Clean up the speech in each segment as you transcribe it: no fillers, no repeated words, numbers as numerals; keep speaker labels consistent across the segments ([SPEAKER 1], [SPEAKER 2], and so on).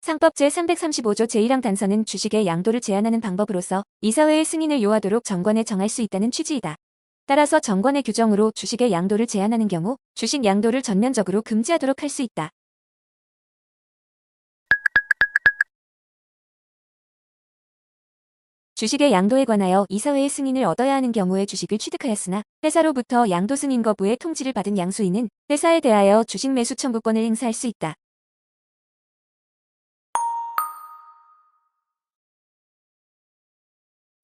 [SPEAKER 1] 상법 제335조 제1항 단서는 주식의 양도를 제한하는 방법으로서 이사회의 승인을 요하도록 정관에 정할 수 있다는 취지이다. 따라서 정관의 규정으로 주식의 양도를 제한하는 경우 주식 양도를 전면적으로 금지하도록 할 수 있다. 주식의 양도에 관하여 이사회의 승인을 얻어야 하는 경우에 주식을 취득하였으나 회사로부터 양도 승인 거부의 통지를 받은 양수인은 회사에 대하여 주식 매수 청구권을 행사할 수 있다.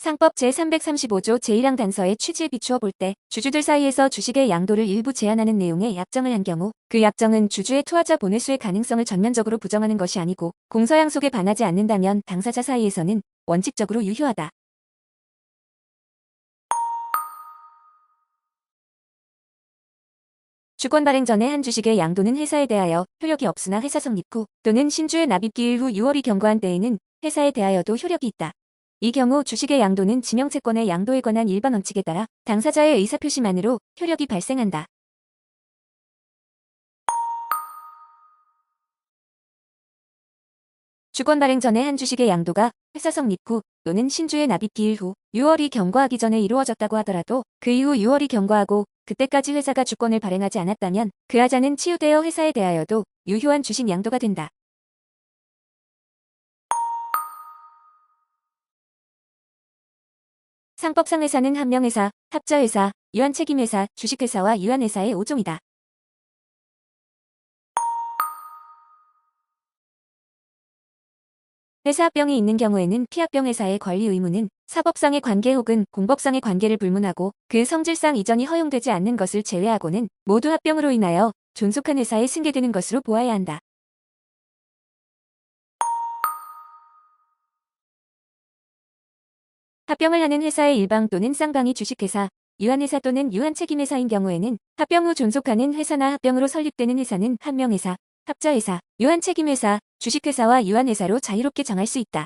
[SPEAKER 1] 상법 제335조 제1항 단서의 취지에 비추어 볼 때 주주들 사이에서 주식의 양도를 일부 제한하는 내용의 약정을 한 경우 그 약정은 주주의 투하자 본회수의 가능성을 전면적으로 부정하는 것이 아니고 공서양속에 반하지 않는다면 당사자 사이에서는 원칙적으로 유효하다. 주권 발행 전에 한 주식의 양도는 회사에 대하여 효력이 없으나 회사 성립 후 또는 신주의 납입 기일 후 6월이 경과한 때에는 회사에 대하여도 효력이 있다. 이 경우 주식의 양도는 지명채권의 양도에 관한 일반 원칙에 따라 당사자의 의사표시만으로 효력이 발생한다. 주권 발행 전에 한 주식의 양도가 회사 성립 후 또는 신주의 납입 기일 후 6월이 경과하기 전에 이루어졌다고 하더라도 그 이후 6월이 경과하고 그때까지 회사가 주권을 발행하지 않았다면 그 하자는 치유되어 회사에 대하여도 유효한 주식 양도가 된다. 상법상 회사는 한명회사, 합자회사, 유한책임회사, 주식회사와 유한회사의 5종이다. 회사 합병이 있는 경우에는 피합병회사의 권리 의무는 사법상의 관계 혹은 공법상의 관계를 불문하고 그 성질상 이전이 허용되지 않는 것을 제외하고는 모두 합병으로 인하여 존속한 회사에 승계되는 것으로 보아야 한다. 합병을 하는 회사의 일방 또는 쌍방이 주식회사, 유한회사 또는 유한책임회사인 경우에는 합병 후 존속하는 회사나 합병으로 설립되는 회사는 한명회사, 합자회사, 유한책임회사, 주식회사와 유한회사로 자유롭게 정할 수 있다.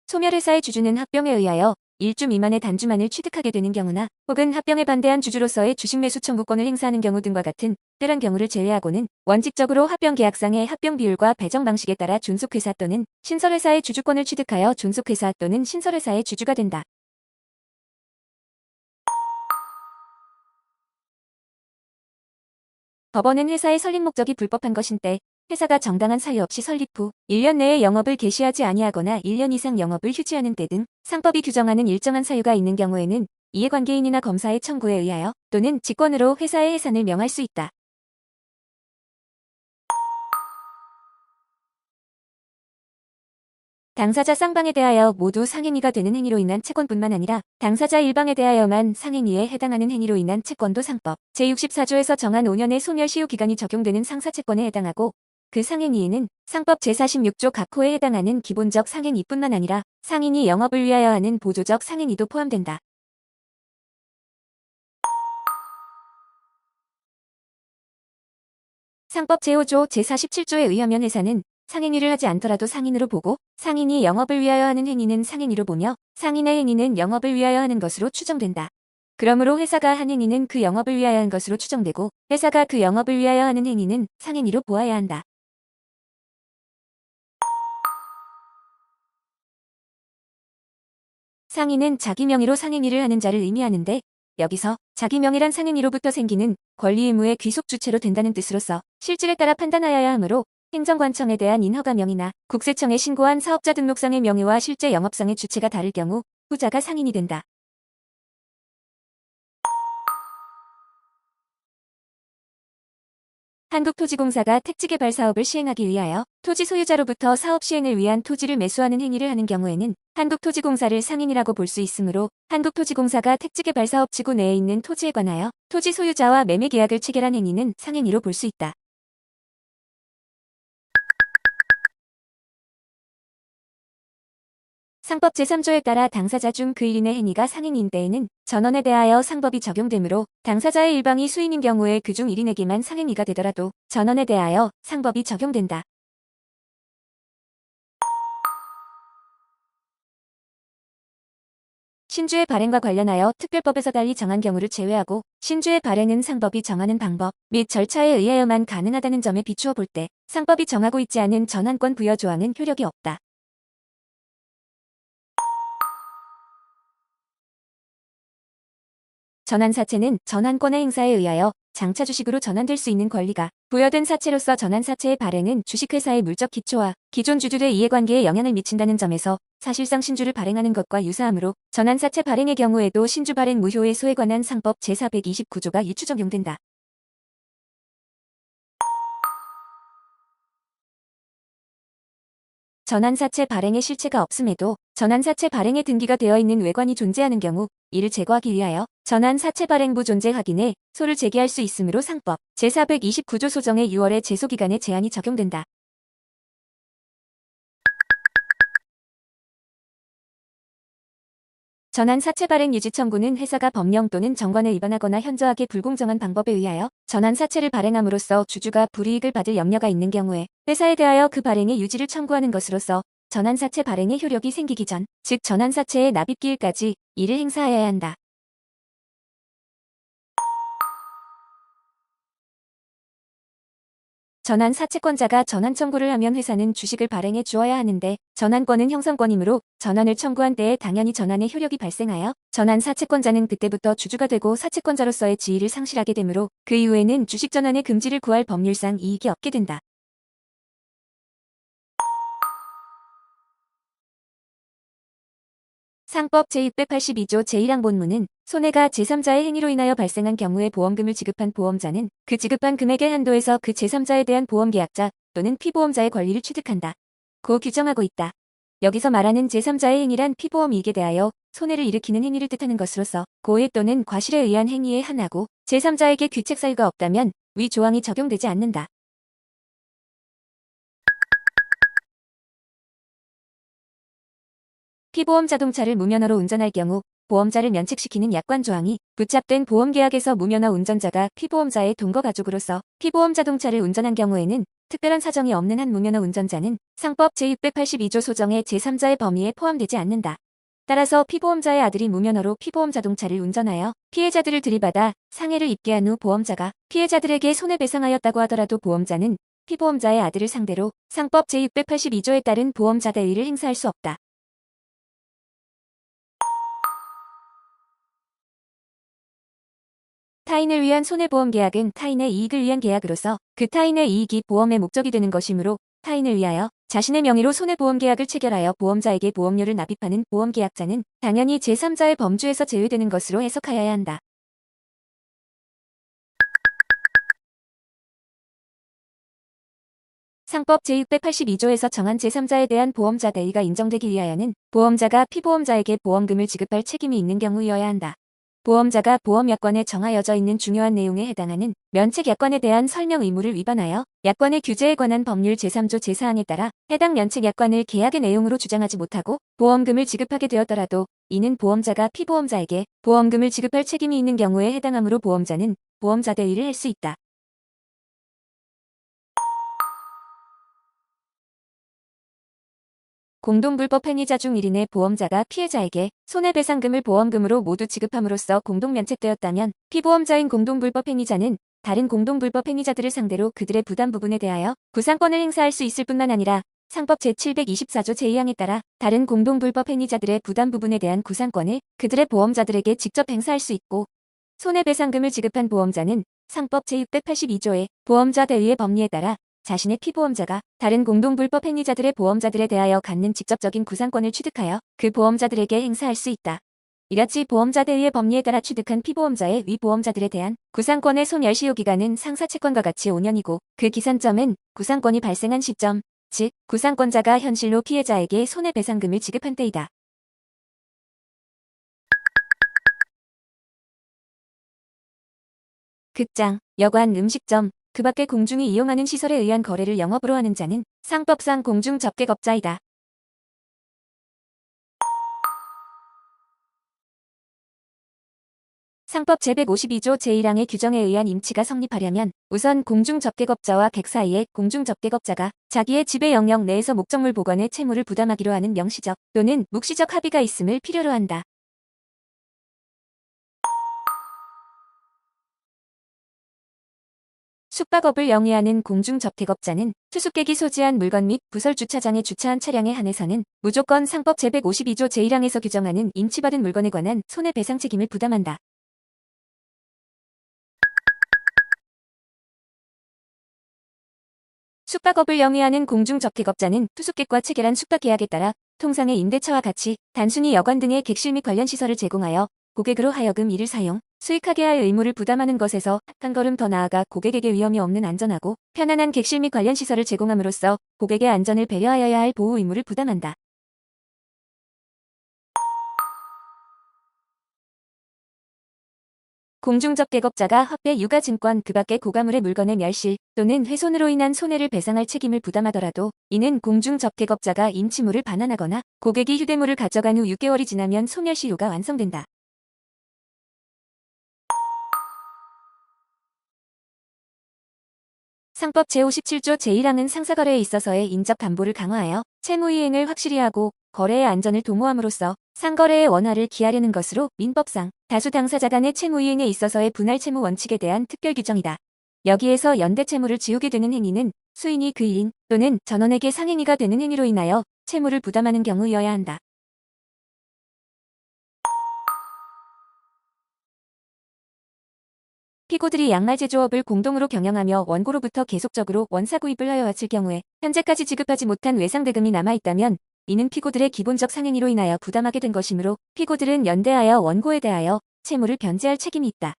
[SPEAKER 1] 소멸회사의 주주는 합병에 의하여 1주 미만의 단주만을 취득하게 되는 경우나 혹은 합병에 반대한 주주로서의 주식 매수 청구권을 행사하는 경우 등과 같은 특별한 경우를 제외하고는 원칙적으로 합병계약상의 합병 비율과 배정 방식에 따라 존속회사 또는 신설회사의 주주권을 취득하여 존속회사 또는 신설회사의 주주가 된다. 법원은 회사의 설립 목적이 불법한 것인데 회사가 정당한 사유 없이 설립 후 1년 내에 영업을 개시하지 아니하거나 1년 이상 영업을 휴지하는 때 등 상법이 규정하는 일정한 사유가 있는 경우에는 이해관계인이나 검사의 청구에 의하여 또는 직권으로 회사의 해산을 명할 수 있다. 당사자 쌍방에 대하여 모두 상행위가 되는 행위로 인한 채권뿐만 아니라 당사자 일방에 대하여만 상행위에 해당하는 행위로 인한 채권도 상법 제64조에서 정한 5년의 소멸시효 기간이 적용되는 상사채권에 해당하고 그 상행위에는 상법 제46조 각 호에 해당하는 기본적 상행위뿐만 아니라 상인이 영업을 위하여 하는 보조적 상행위도 포함된다. 상법 제5조 제47조에 의하면 회사는 상행위를 하지 않더라도 상인으로 보고 상인이 영업을 위하여 하는 행위는 상행위로 보며 상인의 행위는 영업을 위하여 하는 것으로 추정된다. 그러므로 회사가 한 행위는 그 영업을 위하여 한 것으로 추정되고 회사가 그 영업을 위하여 하는 행위는 상행위로 보아야 한다. 상인은 자기 명의로 상행위를 하는 자를 의미하는데 여기서 자기 명의란 상행위로부터 생기는 권리 의무의 귀속 주체로 된다는 뜻으로서 실질에 따라 판단하여야 하므로 행정관청에 대한 인허가 명의나 국세청에 신고한 사업자 등록상의 명의와 실제 영업상의 주체가 다를 경우 후자가 상인이 된다. 한국토지공사가 택지개발 사업을 시행하기 위하여 토지 소유자로부터 사업 시행을 위한 토지를 매수하는 행위를 하는 경우에는 한국토지공사를 상인이라고 볼 수 있으므로 한국토지공사가 택지개발 사업 지구 내에 있는 토지에 관하여 토지 소유자와 매매 계약을 체결한 행위는 상행위로 볼 수 있다. 상법 제3조에 따라 당사자 중 그 1인의 행위가 상행인 때에는 전원에 대하여 상법이 적용되므로 당사자의 일방이 수인인 경우에 그중 1인에게만 상행위가 되더라도 전원에 대하여 상법이 적용된다. 신주의 발행과 관련하여 특별법에서 달리 정한 경우를 제외하고 신주의 발행은 상법이 정하는 방법 및 절차에 의하여만 가능하다는 점에 비추어 볼 때 상법이 정하고 있지 않은 전환권 부여 조항은 효력이 없다. 전환사채는 전환권의 행사에 의하여 장차 주식으로 전환될 수 있는 권리가 부여된 사채로서 전환사채의 발행은 주식회사의 물적 기초와 기존 주주들의 이해관계에 영향을 미친다는 점에서 사실상 신주를 발행하는 것과 유사하므로 전환사채 발행의 경우에도 신주 발행 무효의소에 관한 상법 제429조가 유추 적용된다. 전환사채 발행의 실체가 없음에도 전환사채 발행에 등기가 되어 있는 외관이 존재하는 경우 이를 제거하기 위하여 전환사채 발행부 존재 확인에 소를 제기할 수 있으므로 상법 제429조 소정의 6월의 제소기간에 제한이 적용된다. 전환사채 발행 유지 청구는 회사가 법령 또는 정관을 위반하거나 현저하게 불공정한 방법에 의하여 전환사채를 발행함으로써 주주가 불이익을 받을 염려가 있는 경우에 회사에 대하여 그 발행의 유지를 청구하는 것으로서 전환사채 발행의 효력이 생기기 전, 즉 전환사채의 납입기일까지 이를 행사하여야 한다. 전환사채권자가 전환 청구를 하면 회사는 주식을 발행해 주어야 하는데 전환권은 형성권이므로 전환을 청구한 때에 당연히 전환의 효력이 발생하여 전환사채권자는 그때부터 주주가 되고 사채권자로서의 지위를 상실하게 되므로 그 이후에는 주식 전환의 금지를 구할 법률상 이익이 없게 된다. 상법 제682조 제1항 본문은 손해가 제3자의 행위로 인하여 발생한 경우에 보험금을 지급한 보험자는 그 지급한 금액의 한도에서 그 제3자에 대한 보험계약자 또는 피보험자의 권리를 취득한다. 고 규정하고 있다. 여기서 말하는 제3자의 행위란 피보험 이익에 대하여 손해를 일으키는 행위를 뜻하는 것으로서 고의 또는 과실에 의한 행위에 한하고 제3자에게 귀책 사유가 없다면 위 조항이 적용되지 않는다. 피보험 자동차를 무면허로 운전할 경우 보험자를 면책시키는 약관 조항이 부착된 보험계약에서 무면허 운전자가 피보험자의 동거 가족으로서 피보험 자동차를 운전한 경우에는 특별한 사정이 없는 한 무면허 운전자는 상법 제682조 소정의 제3자의 범위에 포함되지 않는다. 따라서 피보험자의 아들이 무면허로 피보험 자동차를 운전하여 피해자들을 들이받아 상해를 입게 한 후 보험자가 피해자들에게 손해배상하였다고 하더라도 보험자는 피보험자의 아들을 상대로 상법 제682조에 따른 보험자 대의를 행사할 수 없다. 타인을 위한 손해보험 계약은 타인의 이익을 위한 계약으로서 그 타인의 이익이 보험의 목적이 되는 것이므로 타인을 위하여 자신의 명의로 손해보험 계약을 체결하여 보험자에게 보험료를 납입하는 보험계약자는 당연히 제3자의 범주에서 제외되는 것으로 해석하여야 한다. 상법 제682조에서 정한 제3자에 대한 보험자 대의가 인정되기 위하여는 보험자가 피보험자에게 보험금을 지급할 책임이 있는 경우여야 한다. 보험자가 보험약관에 정하여져 있는 중요한 내용에 해당하는 면책약관에 대한 설명 의무를 위반하여 약관의 규제에 관한 법률 제3조 제4항에 따라 해당 면책약관을 계약의 내용으로 주장하지 못하고 보험금을 지급하게 되었더라도 이는 보험자가 피보험자에게 보험금을 지급할 책임이 있는 경우에 해당하므로 보험자는 보험자 대의를 할 수 있다. 공동불법 행위자 중 1인의 보험자가 피해자에게 손해배상금을 보험금으로 모두 지급함으로써 공동면책되었다면 피보험자인 공동불법 행위자는 다른 공동불법 행위자들을 상대로 그들의 부담 부분에 대하여 구상권을 행사할 수 있을 뿐만 아니라 상법 제724조 제2항에 따라 다른 공동불법 행위자들의 부담 부분에 대한 구상권을 그들의 보험자들에게 직접 행사할 수 있고 손해배상금을 지급한 보험자는 상법 제682조의 보험자 대의의 법리에 따라 자신의 피보험자가 다른 공동불법 행위자들의 보험자들에 대하여 갖는 직접적인 구상권을 취득하여 그 보험자들에게 행사할 수 있다. 이같이 보험자 대의의 법리에 따라 취득한 피보험자의 위 보험자들에 대한 구상권의 소멸시효 기간은 상사채권과 같이 5년이고 그 기산점은 구상권이 발생한 시점, 즉 구상권자가 현실로 피해자에게 손해배상금을 지급한 때이다. 극장, 여관, 음식점, 그 밖에 공중이 이용하는 시설에 의한 거래를 영업으로 하는 자는 상법상 공중접객업자이다. 상법 제152조 제1항의 규정에 의한 임치가 성립하려면 우선 공중접객업자와 객 사이에 공중접객업자가 자기의 지배 영역 내에서 목적물 보관에 채무를 부담하기로 하는 명시적 또는 묵시적 합의가 있음을 필요로 한다. 숙박업을 영위하는 공중접택업자는 투숙객이 소지한 물건 및 부설 주차장에 주차한 차량에 한해서는 무조건 상법 제152조 제1항에서 규정하는 인치받은 물건에 관한 손해배상 책임을 부담한다. 숙박업을 영위하는 공중접택업자는 투숙객과 체결한 숙박계약에 따라 통상의 임대차와 같이 단순히 여관 등의 객실 및 관련 시설을 제공하여 고객으로 하여금 이를 사용, 수익하게 할 의무를 부담하는 것에서 한 걸음 더 나아가 고객에게 위험이 없는 안전하고 편안한 객실 및 관련 시설을 제공함으로써 고객의 안전을 배려하여야 할 보호 의무를 부담한다. 공중접객업자가 화폐, 유가증권, 그 밖의 고가물의 물건의 멸실 또는 훼손으로 인한 손해를 배상할 책임을 부담하더라도 이는 공중접객업자가 임치물을 반환하거나 고객이 휴대물을 가져간 후 6개월이 지나면 소멸시효가 완성된다. 상법 제57조 제1항은 상사거래에 있어서의 인적 담보를 강화하여 채무이행을 확실히 하고 거래의 안전을 도모함으로써 상거래의 원화를 기하려는 것으로 민법상 다수 당사자 간의 채무이행에 있어서의 분할 채무 원칙에 대한 특별 규정이다. 여기에서 연대 채무를 지우게 되는 행위는 수인이 그인 또는 전원에게 상행위가 되는 행위로 인하여 채무를 부담하는 경우여야 한다. 피고들이 양말 제조업을 공동으로 경영하며 원고로부터 계속적으로 원사 구입을 하여 왔을 경우에 현재까지 지급하지 못한 외상대금이 남아있다면 이는 피고들의 기본적 상행위로 인하여 부담하게 된 것이므로 피고들은 연대하여 원고에 대하여 채무를 변제할 책임이 있다.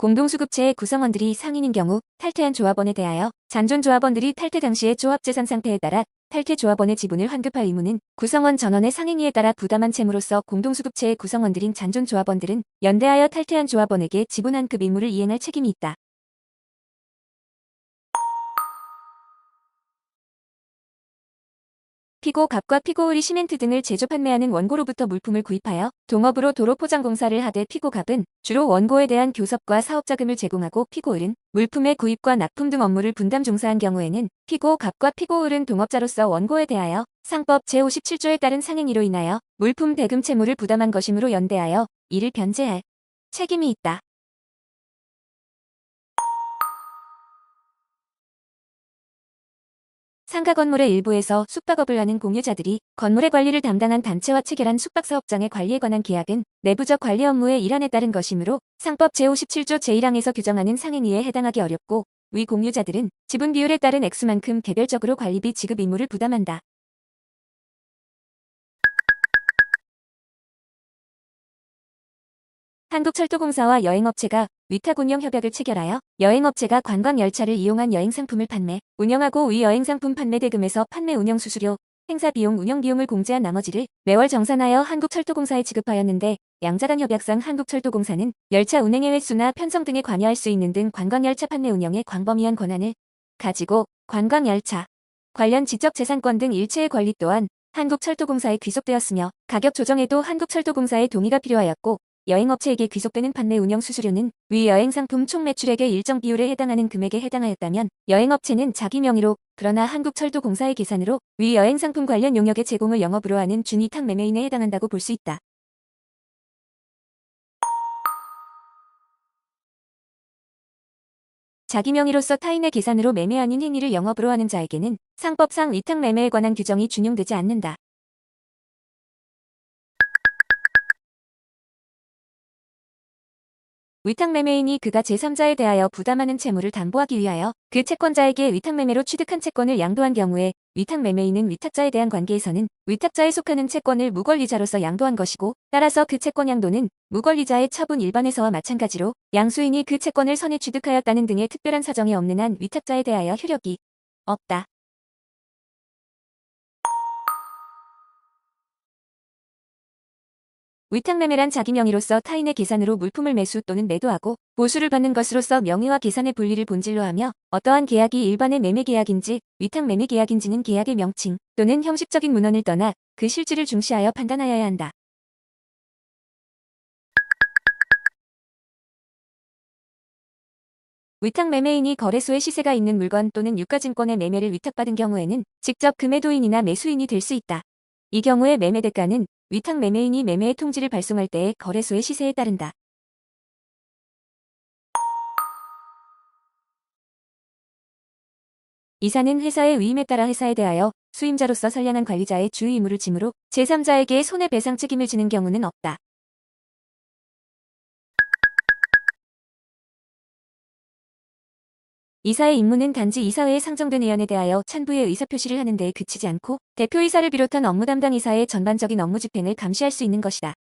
[SPEAKER 1] 공동수급체의 구성원들이 상인인 경우 탈퇴한 조합원에 대하여 잔존조합원들이 탈퇴 당시의 조합재산 상태에 따라 탈퇴 조합원의 지분을 환급할 의무는 구성원 전원의 상행위에 따라 부담한 채무로서 공동수급체의 구성원들인 잔존조합원들은 연대하여 탈퇴한 조합원에게 지분 환급 의무를 이행할 책임이 있다. 피고 갑과 피고을이 시멘트 등을 제조 판매하는 원고로부터 물품을 구입하여 동업으로 도로 포장 공사를 하되 피고 갑은 주로 원고에 대한 교섭과 사업 자금을 제공하고 피고을은 물품의 구입과 납품 등 업무를 분담 종사한 경우에는 피고 갑과 피고을은 동업자로서 원고에 대하여 상법 제57조에 따른 상행위로 인하여 물품 대금 채무를 부담한 것이므로 연대하여 이를 변제할 책임이 있다. 상가 건물의 일부에서 숙박업을 하는 공유자들이 건물의 관리를 담당한 단체와 체결한 숙박사업장의 관리에 관한 계약은 내부적 관리 업무의 일환에 따른 것이므로 상법 제57조 제1항에서 규정하는 상행위에 해당하기 어렵고 위 공유자들은 지분 비율에 따른 액수만큼 개별적으로 관리비 지급 의무를 부담한다. 한국철도공사와 여행업체가 위탁 운영 협약을 체결하여 여행업체가 관광열차를 이용한 여행상품을 판매, 운영하고 위 여행상품 판매 대금에서 판매 운영 수수료, 행사비용, 운영비용을 공제한 나머지를 매월 정산하여 한국철도공사에 지급하였는데 양자간 협약상 한국철도공사는 열차 운행의 횟수나 편성 등에 관여할 수 있는 등 관광열차 판매 운영에 광범위한 권한을 가지고 관광열차 관련 지적재산권 등 일체의 권리 또한 한국철도공사에 귀속되었으며 가격 조정에도 한국철도공사의 동의가 필요하였고 여행업체에게 귀속되는 판매 운영 수수료는 위 여행상품 총 매출액의 일정 비율에 해당하는 금액에 해당하였다면 여행업체는 자기 명의로 그러나 한국철도공사의 계산으로 위 여행상품 관련 용역의 제공을 영업으로 하는 준위탁 매매인에 해당한다고 볼 수 있다. 자기 명의로서 타인의 계산으로 매매 아닌 행위를 영업으로 하는 자에게는 상법상 위탁 매매에 관한 규정이 준용되지 않는다. 위탁매매인이 그가 제3자에 대하여 부담하는 채무를 담보하기 위하여 그 채권자에게 위탁매매로 취득한 채권을 양도한 경우에 위탁매매인은 위탁자에 대한 관계에서는 위탁자에 속하는 채권을 무권리자로서 양도한 것이고 따라서 그 채권 양도는 무권리자의 처분 일반에서와 마찬가지로 양수인이 그 채권을 선에 취득하였다는 등의 특별한 사정이 없는 한 위탁자에 대하여 효력이 없다. 위탁매매란 자기 명의로서 타인의 계산으로 물품을 매수 또는 매도하고 보수를 받는 것으로서 명의와 계산의 분리를 본질로 하며 어떠한 계약이 일반의 매매계약인지 위탁매매계약인지는 계약의 명칭 또는 형식적인 문헌을 떠나 그 실질을 중시하여 판단하여야 한다. 위탁매매인이 거래소에 시세가 있는 물건 또는 유가증권의 매매를 위탁받은 경우에는 직접 그 매도인이나 매수인이 될 수 있다. 이 경우에 매매 대가는 위탁 매매인이 매매의 통지를 발송할 때의 거래소의 시세에 따른다. 이사는 회사의 위임에 따라 회사에 대하여 수임자로서 선량한 관리자의 주요 의무를 지므로 제3자에게 손해배상 책임을 지는 경우는 없다. 이사의 임무는 단지 이사회에 상정된 의원에 대하여 찬부의 의사표시를 하는 데에 그치지 않고 대표이사를 비롯한 업무 담당 이사의 전반적인 업무 집행을 감시할 수 있는 것이다.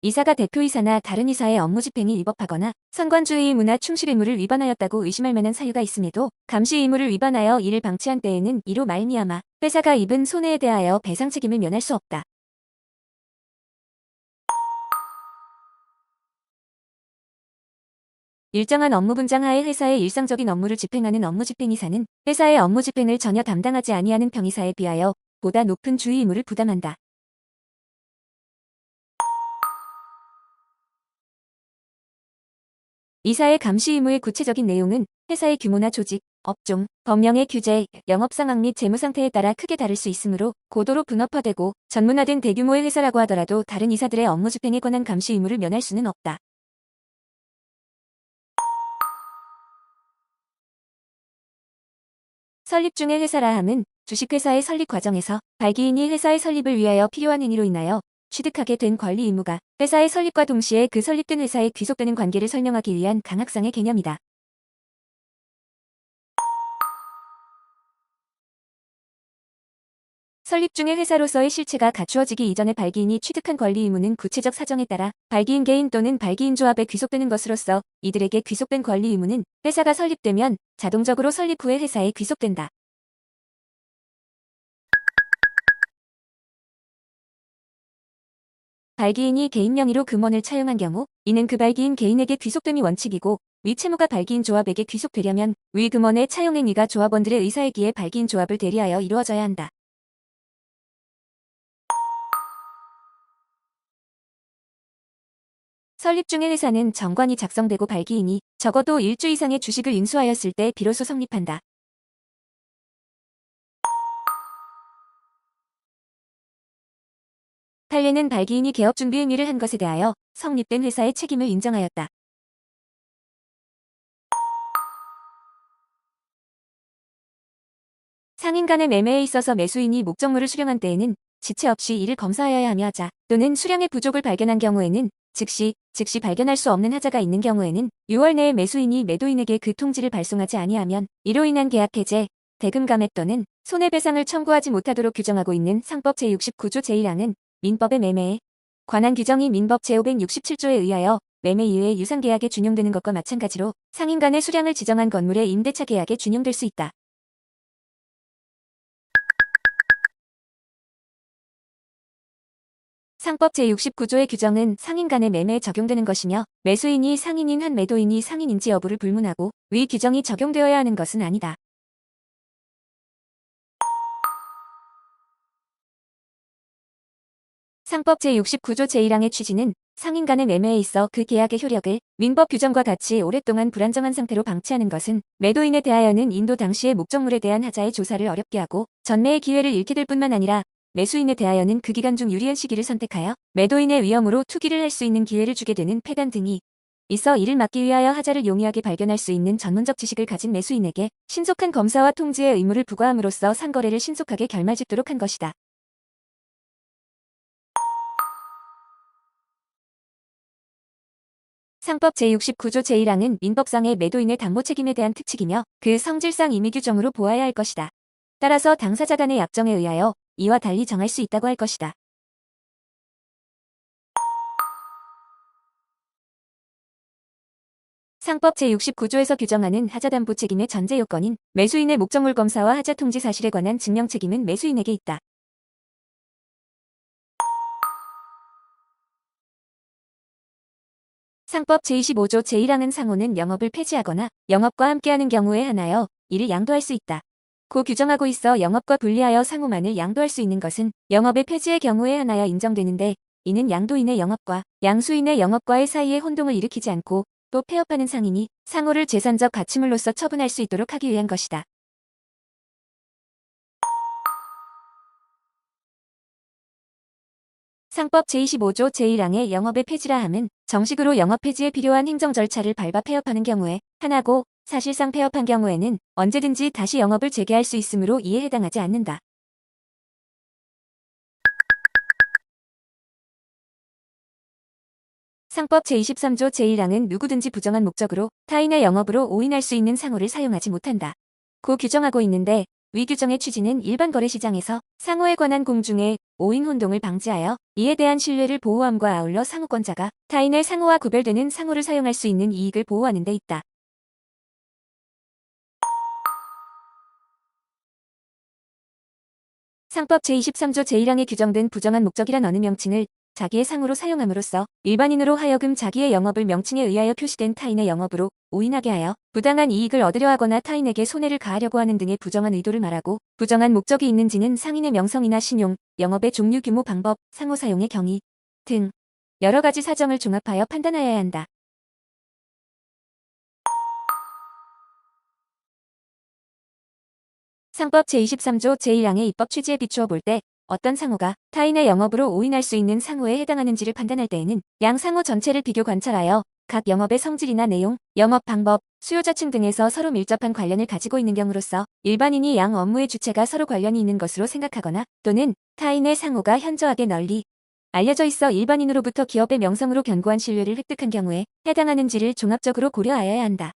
[SPEAKER 1] 이사가 대표이사나 다른 이사의 업무 집행이 위법하거나 선관주의 의무나 충실 의무를 위반하였다고 의심할 만한 사유가 있음에도 감시 의무를 위반하여 이를 방치한 때에는 이로 말미암아 회사가 입은 손해에 대하여 배상 책임을 면할 수 없다. 일정한 업무 분장 하에 회사의 일상적인 업무를 집행하는 업무집행이사는 회사의 업무 집행을 전혀 담당하지 아니하는 평이사에 비하여 보다 높은 주의 의무를 부담한다. 이사의 감시 의무의 구체적인 내용은 회사의 규모나 조직, 업종, 법령의 규제, 영업 상황 및 재무 상태에 따라 크게 다를 수 있으므로 고도로 분업화되고 전문화된 대규모의 회사라고 하더라도 다른 이사들의 업무 집행에 관한 감시 의무를 면할 수는 없다. 설립 중의 회사라 함은 주식회사의 설립 과정에서 발기인이 회사의 설립을 위하여 필요한 행위로 인하여 취득하게 된 권리 의무가 회사의 설립과 동시에 그 설립된 회사에 귀속되는 관계를 설명하기 위한 강학상의 개념이다. 설립 중의 회사로서의 실체가 갖추어지기 이전에 발기인이 취득한 권리 의무는 구체적 사정에 따라 발기인 개인 또는 발기인 조합에 귀속되는 것으로서 이들에게 귀속된 권리 의무는 회사가 설립되면 자동적으로 설립 후에 회사에 귀속된다. 발기인이 개인 명의로 금원을 차용한 경우 이는 그 발기인 개인에게 귀속됨이 원칙이고 위 채무가 발기인 조합에게 귀속되려면 위 금원의 차용 행위가 조합원들의 의사에 기해 발기인 조합을 대리하여 이루어져야 한다. 설립 중의 회사는 정관이 작성되고 발기인이 적어도 1주 이상의 주식을 인수하였을 때 비로소 성립한다. 판례는 발기인이 개업 준비 행위를 한 것에 대하여 성립된 회사의 책임을 인정하였다. 상인 간의 매매에 있어서 매수인이 목적물을 수령한 때에는 지체 없이 이를 검사하여야 하며 하자 또는 수량의 부족을 발견한 경우에는 즉시 발견할 수 없는 하자가 있는 경우에는 6월 내에 매수인이 매도인에게 그 통지를 발송하지 아니하면 이로 인한 계약 해제, 대금 감액 또는 손해배상을 청구하지 못하도록 규정하고 있는 상법 제69조 제1항은 민법의 매매에 관한 규정이 민법 제567조에 의하여 매매 이외의 유상계약에 준용되는 것과 마찬가지로 상인 간의 수량을 지정한 건물의 임대차 계약에 준용될 수 있다. 상법 제69조의 규정은 상인 간의 매매에 적용되는 것이며 매수인이 상인인 한 매도인이 상인인지 여부를 불문하고 위 규정이 적용되어야 하는 것은 아니다. 상법 제69조 제1항의 취지는 상인 간의 매매에 있어 그 계약의 효력을 민법 규정과 같이 오랫동안 불안정한 상태로 방치하는 것은 매도인에 대하여는 인도 당시의 목적물에 대한 하자의 조사를 어렵게 하고 전매의 기회를 잃게 될 뿐만 아니라 매수인에 대하여는 그 기간 중 유리한 시기를 선택하여 매도인의 위험으로 투기를 할 수 있는 기회를 주게 되는 폐단 등이 있어 이를 막기 위하여 하자를 용이하게 발견할 수 있는 전문적 지식을 가진 매수인에게 신속한 검사와 통지의 의무를 부과함으로써 상거래를 신속하게 결말짓도록 한 것이다. 상법 제69조 제1항은 민법상의 매도인의 담보 책임에 대한 특칙이며 그 성질상 임의 규정으로 보아야 할 것이다. 따라서 당사자 간의 약정에 의하여 이와 달리 정할 수 있다고 할 것이다. 상법 제69조에서 규정하는 하자담보 책임의 전제 요건인 매수인의 목적물 검사와 하자 통지 사실에 관한 증명 책임은 매수인에게 있다. 상법 제25조 제1항은 상호는 영업을 폐지하거나 영업과 함께하는 경우에 한하여 이를 양도할 수 있다. 고 규정하고 있어 영업과 분리하여 상호만을 양도할 수 있는 것은 영업의 폐지의 경우에 한하여 인정되는데 이는 양도인의 영업과 양수인의 영업과의 사이에 혼동을 일으키지 않고 또 폐업하는 상인이 상호를 재산적 가치물로서 처분할 수 있도록 하기 위한 것이다. 상법 제25조 제1항의 영업의 폐지라 함은 정식으로 영업 폐지에 필요한 행정 절차를 밟아 폐업하는 경우에 한하고 사실상 폐업한 경우에는 언제든지 다시 영업을 재개할 수 있으므로 이에 해당하지 않는다. 상법 제23조 제1항은 누구든지 부정한 목적으로 타인의 영업으로 오인할 수 있는 상호를 사용하지 못한다. 고 규정하고 있는데 위 규정의 취지는 일반 거래시장에서 상호에 관한 공중의 오인 혼동을 방지하여 이에 대한 신뢰를 보호함과 아울러 상호권자가 타인의 상호와 구별되는 상호를 사용할 수 있는 이익을 보호하는 데 있다. 상법 제23조 제1항에 규정된 부정한 목적이란 어느 명칭을 자기의 상호로 사용함으로써 일반인으로 하여금 자기의 영업을 명칭에 의하여 표시된 타인의 영업으로 오인하게 하여 부당한 이익을 얻으려 하거나 타인에게 손해를 가하려고 하는 등의 부정한 의도를 말하고 부정한 목적이 있는지는 상인의 명성이나 신용, 영업의 종류 규모 방법, 상호 사용의 경위 등 여러 가지 사정을 종합하여 판단하여야 한다. 상법 제23조 제1항의 입법 취지에 비추어 볼 때 어떤 상호가 타인의 영업으로 오인할 수 있는 상호에 해당하는지를 판단할 때에는 양 상호 전체를 비교 관찰하여 각 영업의 성질이나 내용, 영업 방법, 수요자층 등에서 서로 밀접한 관련을 가지고 있는 경우로서 일반인이 양 업무의 주체가 서로 관련이 있는 것으로 생각하거나 또는 타인의 상호가 현저하게 널리 알려져 있어 일반인으로부터 기업의 명성으로 견고한 신뢰를 획득한 경우에 해당하는지를 종합적으로 고려하여야 한다.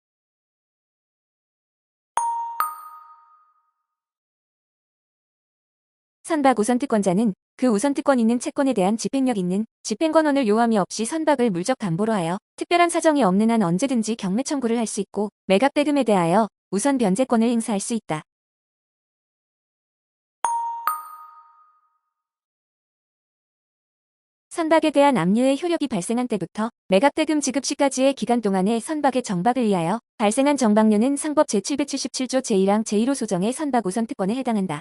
[SPEAKER 1] 선박 우선특권자는 그 우선특권 있는 채권에 대한 집행력 있는 집행권원을 요함이 없이 선박을 물적 담보로 하여 특별한 사정이 없는 한 언제든지 경매 청구를 할 수 있고 매각대금에 대하여 우선 변제권을 행사할 수 있다. 선박에 대한 압류의 효력이 발생한 때부터 매각대금 지급 시까지의 기간 동안에 선박의 정박을 위하여 발생한 정박료는 상법 제777조 제1항 제1호 소정의 선박 우선특권에 해당한다.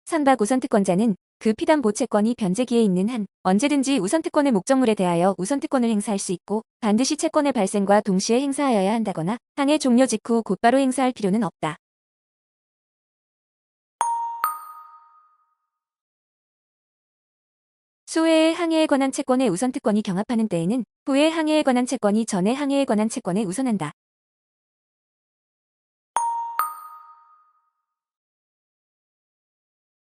[SPEAKER 1] 선박 우선특권자는 그 피담보 채권이 변제기에 있는 한 언제든지 우선특권의 목적물에 대하여 우선특권을 행사할 수 있고 반드시 채권의 발생과 동시에 행사하여야 한다거나 항해 종료 직후 곧바로 행사할 필요는 없다. 수해의 항해에 관한 채권의 우선특권이 경합하는 때에는 후해 항해에 관한 채권이 전해 항해에 관한 채권에 우선한다.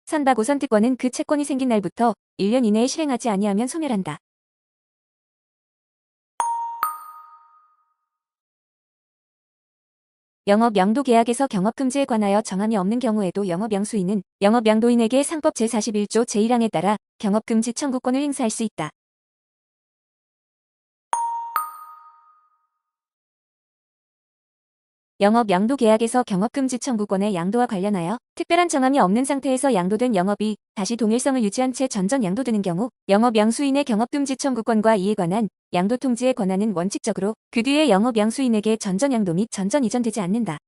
[SPEAKER 1] 선박 우선특권은 그 채권이 생긴 날부터 1년 이내에 실행하지 아니하면 소멸한다. 영업양도계약에서 경업금지에 관하여 정함이 없는 경우에도 영업양수인은 영업양도인에게 상법 제41조 제1항에 따라 경업금지 청구권을 행사할 수 있다. 영업양도계약에서 경업금지 청구권의 양도와 관련하여 특별한 정함이 없는 상태에서 양도된 영업이 다시 동일성을 유지한 채 전전 양도되는 경우 영업양수인의 경업금지 청구권과 이에 관한 양도통지의 권한은 원칙적으로 그 뒤에 영업양수인에게 전전 양도 및 전전 이전되지 않는다.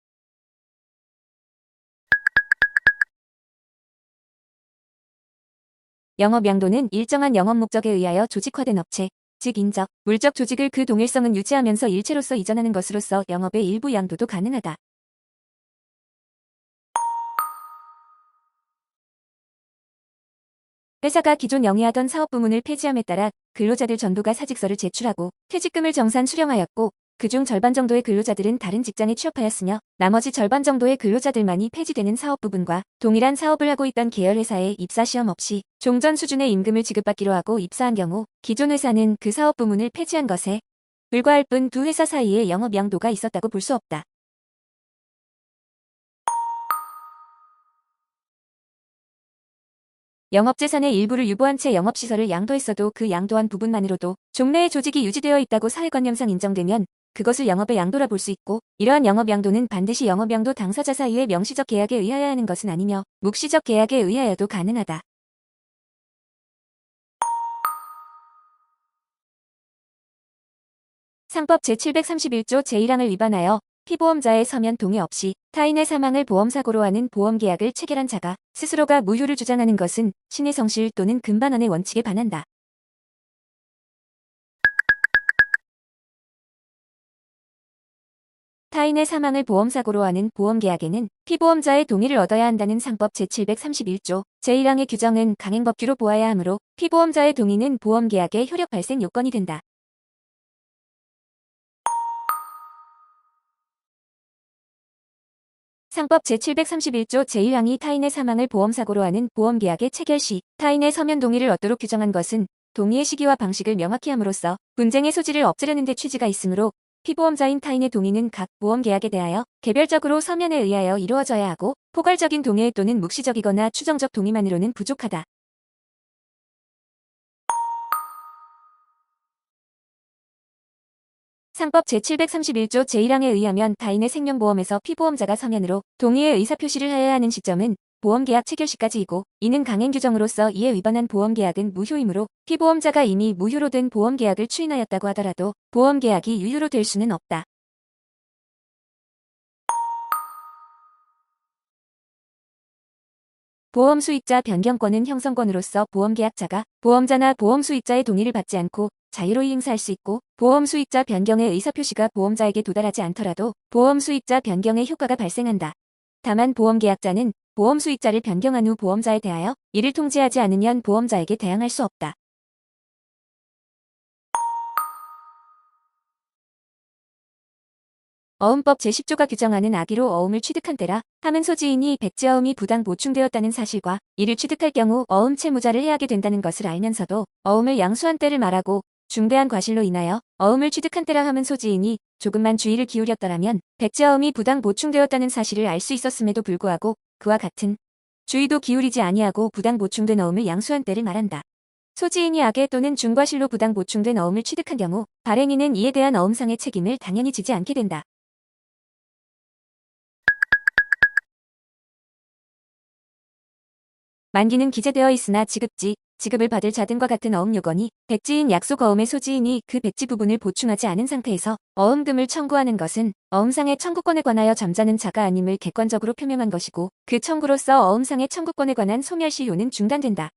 [SPEAKER 1] 영업양도는 일정한 영업 목적에 의하여 조직화된 업체, 즉 인적, 물적 조직을 그 동일성은 유지하면서 일체로서 이전하는 것으로서 영업의 일부 양도도 가능하다. 회사가 기존 영위하던 사업 부문을 폐지함에 따라 근로자들 전부가 사직서를 제출하고 퇴직금을 정산 수령하였고 그중 절반 정도의 근로자들은 다른 직장에 취업하였으며 나머지 절반 정도의 근로자들만이 폐지되는 사업 부분과 동일한 사업을 하고 있던 계열 회사에 입사 시험 없이 종전 수준의 임금을 지급받기로 하고 입사한 경우 기존 회사는 그 사업 부문을 폐지한 것에 불과할 뿐 두 회사 사이에 영업 양도가 있었다고 볼 수 없다. 영업재산의 일부를 유보한 채 영업시설을 양도했어도 그 양도한 부분만으로도 종래의 조직이 유지되어 있다고 사회관념상 인정되면 그것을 영업의 양도라 볼 수 있고 이러한 영업양도는 반드시 영업양도 당사자 사이의 명시적 계약에 의하여 하는 것은 아니며 묵시적 계약에 의하여도 가능하다. 상법 제731조 제1항을 위반하여 피보험자의 서면 동의 없이 타인의 사망을 보험사고로 하는 보험계약을 체결한 자가 스스로가 무효를 주장하는 것은 신의 성실 또는 금반원의 원칙에 반한다. 타인의 사망을 보험사고로 하는 보험계약에는 피보험자의 동의를 얻어야 한다는 상법 제731조 제1항의 규정은 강행법규로 보아야 하므로 피보험자의 동의는 보험계약의 효력 발생 요건이 된다. 상법 제731조 제1항이 타인의 사망을 보험사고로 하는 보험계약의 체결 시 타인의 서면 동의를 얻도록 규정한 것은 동의의 시기와 방식을 명확히 함으로써 분쟁의 소지를 없애려는 데 취지가 있으므로 피보험자인 타인의 동의는 각 보험계약에 대하여 개별적으로 서면에 의하여 이루어져야 하고 포괄적인 동의 또는 묵시적이거나 추정적 동의만으로는 부족하다. 상법 제731조 제1항에 의하면 타인의 생명보험에서 피보험자가 서면으로 동의의 의사표시를 하여야 하는 시점은 보험계약 체결 시까지이고 이는 강행 규정으로서 이에 위반한 보험계약은 무효이므로 피보험자가 이미 무효로 된 보험계약을 추인하였다고 하더라도 보험계약이 유효로 될 수는 없다. 보험수익자 변경권은 형성권으로서 보험계약자가 보험자나 보험수익자의 동의를 받지 않고 자유로이 행사할 수 있고 보험수익자 변경의 의사표시가 보험자에게 도달하지 않더라도 보험수익자 변경의 효과가 발생한다. 다만 보험계약자는 보험수익자를 변경한 후 보험자에 대하여 이를 통지하지 않으면 보험자에게 대항할 수 없다. 어음법 제10조가 규정하는 악의로 어음을 취득한 때라 함은 소지인이 백지어음이 부당 보충되었다는 사실과 이를 취득할 경우 어음 채무자를 해하게 된다는 것을 알면서도 어음을 양수한 때를 말하고 중대한 과실로 인하여 어음을 취득한 때라 함은 소지인이 조금만 주의를 기울였더라면 백지어음이 부당 보충되었다는 사실을 알 수 있었음에도 불구하고 그와 같은 주의도 기울이지 아니하고 부당 보충된 어음을 양수한 때를 말한다. 소지인이 악의 또는 중과실로 부당 보충된 어음을 취득한 경우 발행인은 이에 대한 어음상의 책임을 당연히 지지 않게 된다. 만기는 기재되어 있으나 지급을 받을 자 등과 같은 어음 요건이 백지인 약속 어음의 소지인이 그 백지 부분을 보충하지 않은 상태에서 어음금을 청구하는 것은 어음상의 청구권에 관하여 잠자는 자가 아님을 객관적으로 표명한 것이고 그 청구로서 어음상의 청구권에 관한 소멸시효는 중단된다.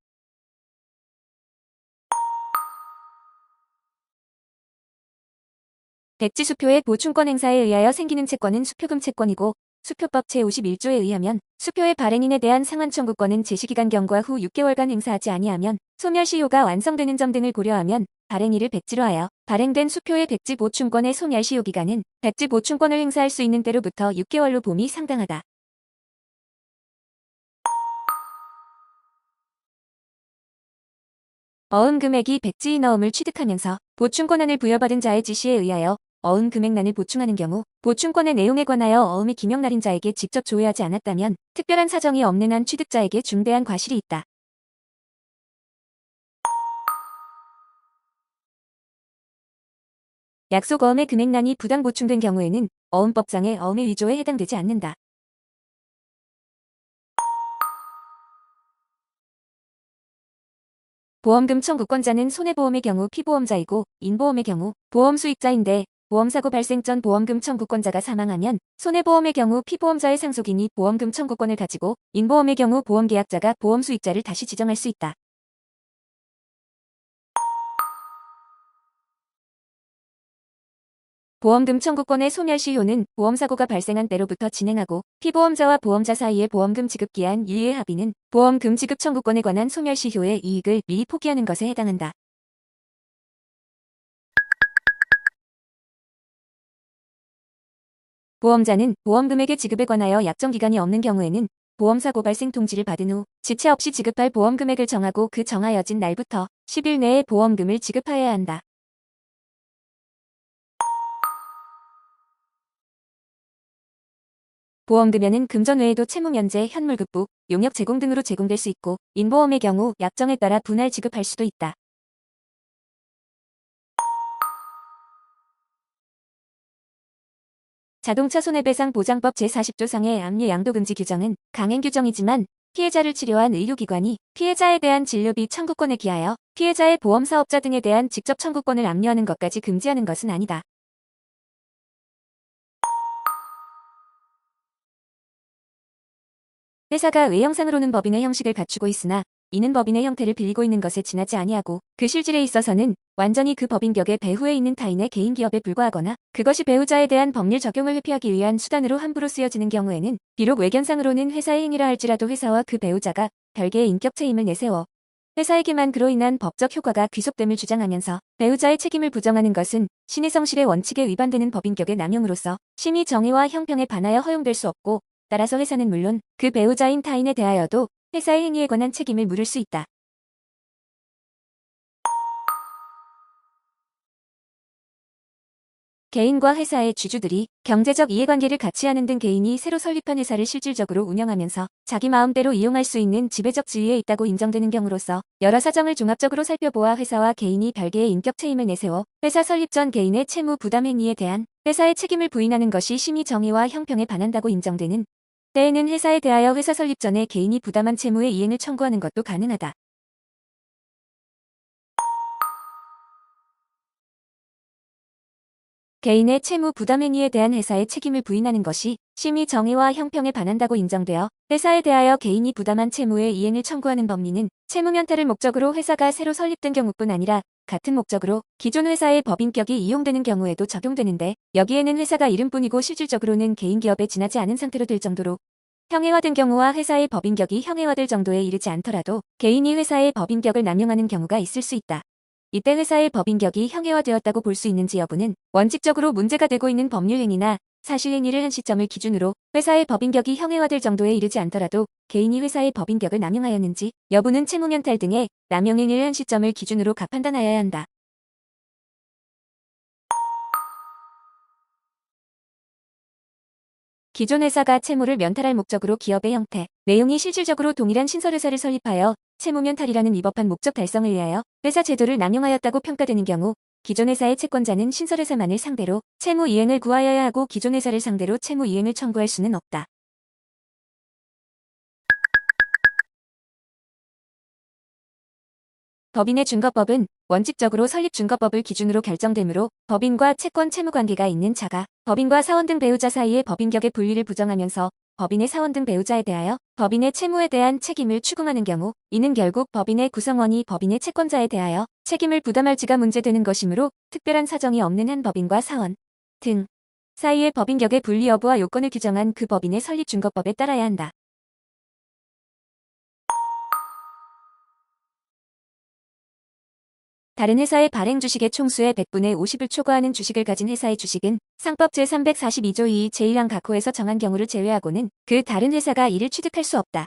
[SPEAKER 1] 백지 수표의 보충권 행사에 의하여 생기는 채권은 수표금 채권이고 수표법 제51조에 의하면 수표의 발행인에 대한 상환 청구권은 제시기간 경과 후 6개월간 행사하지 아니하면 소멸시효가 완성되는 점 등을 고려하면 발행일을 백지로 하여 발행된 수표의 백지 보충권의 소멸시효 기간은 백지 보충권을 행사할 수 있는 때로부터 6개월로 봄이 상당하다. 어음 금액이 백지인 어음을 취득하면서 보충 권한을 부여받은 자의 지시에 의하여 어음 금액란을 보충하는 경우 보충권의 내용에 관하여 어음이 기명날인자에게 직접 조회하지 않았다면 특별한 사정이 없는 한 취득자에게 중대한 과실이 있다. 약속 어음의 금액란이 부당 보충된 경우에는 어음법상의 어음의 위조에 해당되지 않는다. 보험금 청구권자는 손해보험의 경우 피보험자이고 인보험의 경우 보험수익자인데 보험사고 발생 전 보험금 청구권자가 사망하면 손해보험의 경우 피보험자의 상속인이 보험금 청구권을 가지고 인보험의 경우 보험계약자가 보험수익자를 다시 지정할 수 있다. 보험금 청구권의 소멸시효는 보험사고가 발생한 때로부터 진행하고 피보험자와 보험자 사이의 보험금 지급기한 유예 합의는 보험금 지급 청구권에 관한 소멸시효의 이익을 미리 포기하는 것에 해당한다. 보험자는 보험금액의 지급에 관하여 약정기간이 없는 경우에는 보험사고 발생 통지를 받은 후 지체 없이 지급할 보험금액을 정하고 그 정하여진 날부터 10일 내에 보험금을 지급하여야 한다. 보험금연은 금전 외에도 채무 면제, 현물급부, 용역 제공 등으로 제공될 수 있고 인보험의 경우 약정에 따라 분할 지급할 수도 있다. 자동차 손해배상 보장법 제40조상의 압류 양도 금지 규정은 강행 규정이지만 피해자를 치료한 의료기관이 피해자에 대한 진료비 청구권에 기하여 피해자의 보험사업자 등에 대한 직접 청구권을 압류하는 것까지 금지하는 것은 아니다. 회사가 외형상으로는 법인의 형식을 갖추고 있으나 이는 법인의 형태를 빌리고 있는 것에 지나지 아니하고 그 실질에 있어서는 완전히 그 법인격의 배후에 있는 타인의 개인 기업에 불과하거나 그것이 배우자에 대한 법률 적용을 회피하기 위한 수단으로 함부로 쓰여지는 경우에는 비록 외견상으로는 회사의 행위라 할지라도 회사와 그 배우자가 별개의 인격체 힘을 내세워 회사에게만 그로 인한 법적 효과가 귀속됨을 주장하면서 배우자의 책임을 부정하는 것은 신의 성실의 원칙에 위반되는 법인격의 남용으로서 심의 정의와 형평에 반하여 허용될 수 없고 따라서 회사는 물론 그 배우자인 타인에 대하여도 회사의 행위에 관한 책임을 물을 수 있다. 개인과 회사의 주주들이 경제적 이해관계를 같이 하는 등 개인이 새로 설립한 회사를 실질적으로 운영하면서 자기 마음대로 이용할 수 있는 지배적 지위에 있다고 인정되는 경우로서 여러 사정을 종합적으로 살펴보아 회사와 개인이 별개의 인격체 힘을 내세워 회사 설립 전 개인의 채무 부담 행위에 대한 회사의 책임을 부인하는 것이 심의 정의와 형평에 반한다고 인정되는 때에는 회사에 대하여 회사 설립 전에 개인이 부담한 채무의 이행을 청구하는 것도 가능하다. 개인의 채무 부담 행위에 대한 회사의 책임을 부인하는 것이 심의 정의와 형평에 반한다고 인정되어 회사에 대하여 개인이 부담한 채무의 이행을 청구하는 법리는 채무 면탈을 목적으로 회사가 새로 설립된 경우뿐 아니라 같은 목적으로 기존 회사의 법인격이 이용되는 경우에도 적용되는데 여기에는 회사가 이름뿐이고 실질적으로는 개인 기업에 지나지 않은 상태로 될 정도로 형해화된 경우와 회사의 법인격이 형해화될 정도에 이르지 않더라도 개인이 회사의 법인격을 남용하는 경우가 있을 수 있다. 이때 회사의 법인격이 형해화되었다고 볼 수 있는지 여부는 원칙적으로 문제가 되고 있는 법률 행위나 사실 행위를 한 시점을 기준으로 회사의 법인격이 형해화될 정도에 이르지 않더라도 개인이 회사의 법인격을 남용하였는지 여부는 채무면탈 등의 남용 행위를 한 시점을 기준으로 판단하여야 한다. 기존 회사가 채무를 면탈할 목적으로 기업의 형태, 내용이 실질적으로 동일한 신설회사를 설립하여 채무면탈이라는 위법한 목적 달성을 위하여 회사 제도를 남용하였다고 평가되는 경우 기존 회사의 채권자는 신설회사만을 상대로 채무 이행을 구하여야 하고 기존 회사를 상대로 채무 이행을 청구할 수는 없다. 법인의 준거법은 원칙적으로 설립준거법을 기준으로 결정되므로 법인과 채권 채무 관계가 있는 자가 법인과 사원 등 배우자 사이의 법인격의 분리를 부정하면서 법인의 사원 등 배우자에 대하여 법인의 채무에 대한 책임을 추궁하는 경우 이는 결국 법인의 구성원이 법인의 채권자에 대하여 책임을 부담할지가 문제되는 것이므로 특별한 사정이 없는 한 법인과 사원 등 사이의 법인격의 분리 여부와 요건을 규정한 그 법인의 설립준거법에 따라야 한다. 다른 회사의 발행 주식의 총수의 100분의 50을 초과하는 주식을 가진 회사의 주식은 상법 제342조 2 제1항 각호에서 정한 경우를 제외하고는 그 다른 회사가 이를 취득할 수 없다.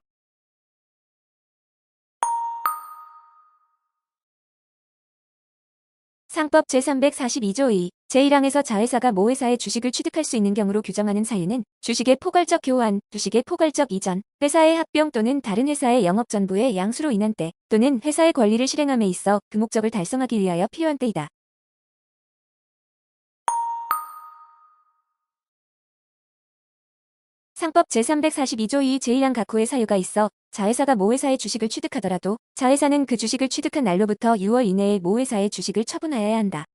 [SPEAKER 1] 상법 제342조 2 제1항에서 자회사가 모 회사의 주식을 취득할 수 있는 경우로 규정하는 사유는 주식의 포괄적 교환, 주식의 포괄적 이전, 회사의 합병 또는 다른 회사의 영업 전부의 양수로 인한 때 또는 회사의 권리를 실행함에 있어 그 목적을 달성하기 위하여 필요한 때이다. 상법 제342조 2 제1항 각호의 사유가 있어 자회사가 모 회사의 주식을 취득하더라도 자회사는 그 주식을 취득한 날로부터 6월 이내에 모 회사의 주식을 처분하여야 한다.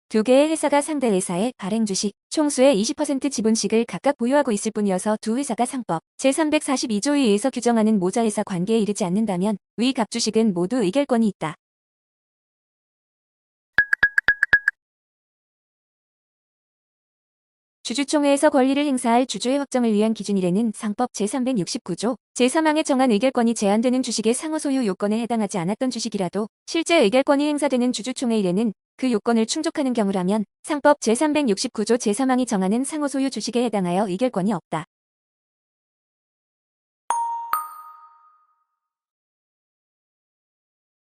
[SPEAKER 1] 두 개의 회사가 상대 회사의 발행 주식, 총수의 20% 지분씩을 각각 보유하고 있을 뿐이어서 두 회사가 상법 제342조에 의해서 규정하는 모자회사 관계에 이르지 않는다면 위 각 주식은 모두 의결권이 있다. 주주총회에서 권리를 행사할 주주의 확정을 위한 기준이래는 상법 제369조 제3항에 정한 의결권이 제한되는 주식의 상호 소유 요건에 해당하지 않았던 주식이라도 실제 의결권이 행사되는 주주총회 일에는 그 요건을 충족하는 경우라면 상법 제369조 제3항이 정하는 상호 소유 주식에 해당하여 의결권이 없다.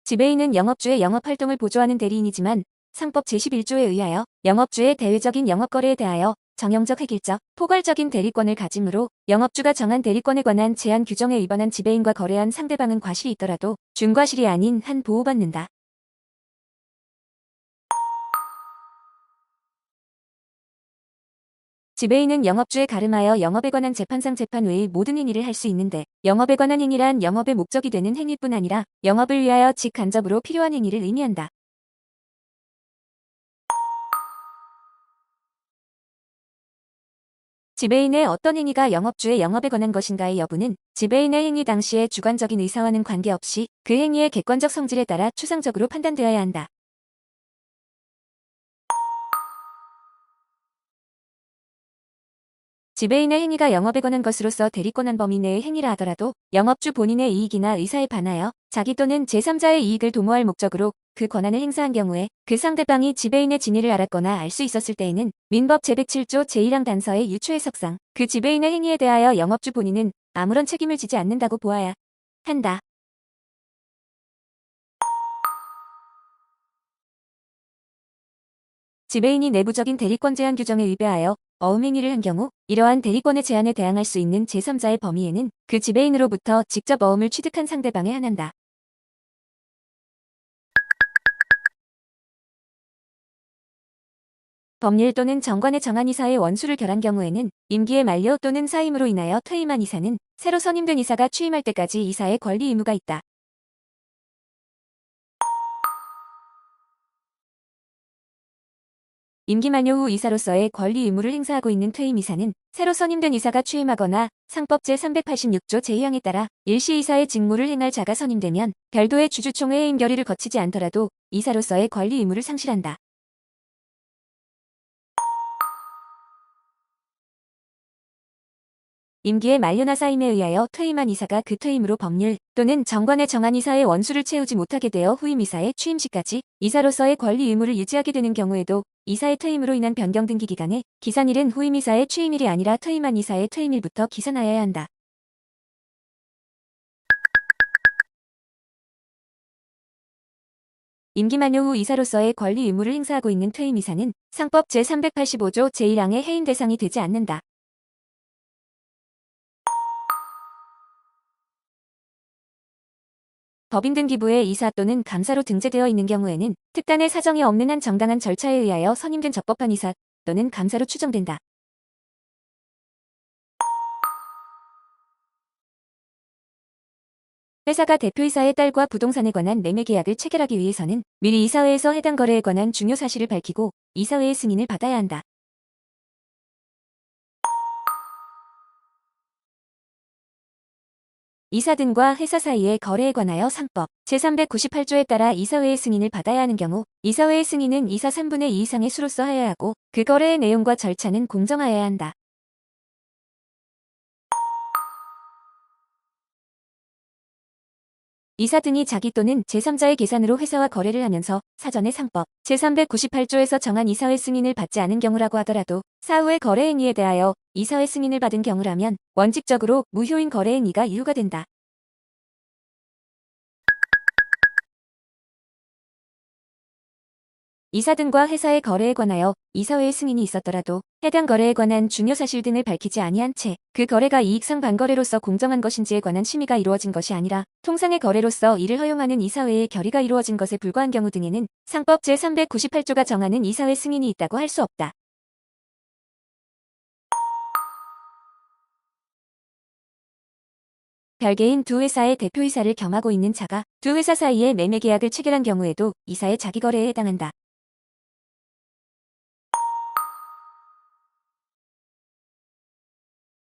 [SPEAKER 1] 지배인은 영업주의 영업활동을 보조하는 대리인이지만 상법 제11조에 의하여 영업주의 대외적인 영업거래에 대하여 정형적 획일적, 포괄적인 대리권을 가지므로 영업주가 정한 대리권에 관한 제한 규정에 위반한 지배인과 거래한 상대방은 과실이 있더라도 준과실이 아닌 한 보호받는다. 지배인은 영업주에 가름하여 영업에 관한 재판상 재판 외의 모든 행위를 할 수 있는데 영업에 관한 행위란 영업의 목적이 되는 행위뿐 아니라 영업을 위하여 직간접으로 필요한 행위를 의미한다. 지배인의 어떤 행위가 영업주의 영업에 관한 것인가의 여부는 지배인의 행위 당시의 주관적인 의사와는 관계없이 그 행위의 객관적 성질에 따라 추상적으로 판단되어야 한다. 지배인의 행위가 영업에 관한 것으로서 대리권한 범위 내의 행위라 하더라도 영업주 본인의 이익이나 의사에 반하여 자기 또는 제3자의 이익을 도모할 목적으로 그 권한을 행사한 경우에 그 상대방이 지배인의 진위를 알았거나 알 수 있었을 때에는 민법 제107조 제1항 단서의 유추해석상 그 지배인의 행위에 대하여 영업주 본인은 아무런 책임을 지지 않는다고 보아야 한다. 지배인이 내부적인 대리권 제한 규정에 위배하여 어음행위를 한 경우 이러한 대리권의 제한에 대항할 수 있는 제3자의 범위에는 그 지배인으로부터 직접 어음을 취득한 상대방에 한한다. 법률 또는 정관의 정한 이사의 원수를 결한 경우에는 임기의 만료 또는 사임으로 인하여 퇴임한 이사는 새로 선임된 이사가 취임할 때까지 이사의 권리 의무가 있다. 임기 만료 후 이사로서의 권리 의무를 행사하고 있는 퇴임 이사는 새로 선임된 이사가 취임하거나 상법 제386조 제2항에 따라 일시 이사의 직무를 행할 자가 선임되면 별도의 주주총회 해임 결의를 거치지 않더라도 이사로서의 권리 의무를 상실한다. 임기의 만료나 사임에 의하여 퇴임한 이사가 그 퇴임으로 법률 또는 정관의 정한 이사의 원수를 채우지 못하게 되어 후임 이사의 취임 시까지 이사로서의 권리 의무를 유지하게 되는 경우에도 이사의 퇴임으로 인한 변경 등기 기간에 기산일은 후임 이사의 취임일이 아니라 퇴임한 이사의 퇴임일부터 기산하여야 한다. 임기 만료 후 이사로서의 권리 의무를 행사하고 있는 퇴임 이사는 상법 제385조 제1항의 해임 대상이 되지 않는다. 법인 등기부에 이사 또는 감사로 등재되어 있는 경우에는 특단의 사정이 없는 한 정당한 절차에 의하여 선임된 적법한 이사 또는 감사로 추정된다. 회사가 대표이사의 딸과 부동산에 관한 매매 계약을 체결하기 위해서는 미리 이사회에서 해당 거래에 관한 중요 사실을 밝히고 이사회의 승인을 받아야 한다. 이사 등과 회사 사이의 거래에 관하여 상법 제398조에 따라 이사회의 승인을 받아야 하는 경우 이사회의 승인은 이사 3분의 2 이상의 수로서 하여야 하고 그 거래의 내용과 절차는 공정하여야 한다. 이사 등이 자기 또는 제3자의 계산으로 회사와 거래를 하면서 사전에 상법 제398조에서 정한 이사회 승인을 받지 않은 경우라고 하더라도 사후의 거래 행위에 대하여 이사회 승인을 받은 경우라면 원칙적으로 무효인 거래 행위가 이유가 된다. 이사 등과 회사의 거래에 관하여 이사회의 승인이 있었더라도 해당 거래에 관한 중요 사실 등을 밝히지 아니한 채 그 거래가 이익상 반거래로서 공정한 것인지에 관한 심의가 이루어진 것이 아니라 통상의 거래로서 이를 허용하는 이사회의 결의가 이루어진 것에 불과한 경우 등에는 상법 제398조가 정하는 이사회 승인이 있다고 할 수 없다. 별개인 두 회사의 대표이사를 겸하고 있는 자가 두 회사 사이에 매매 계약을 체결한 경우에도 이사의 자기거래에 해당한다.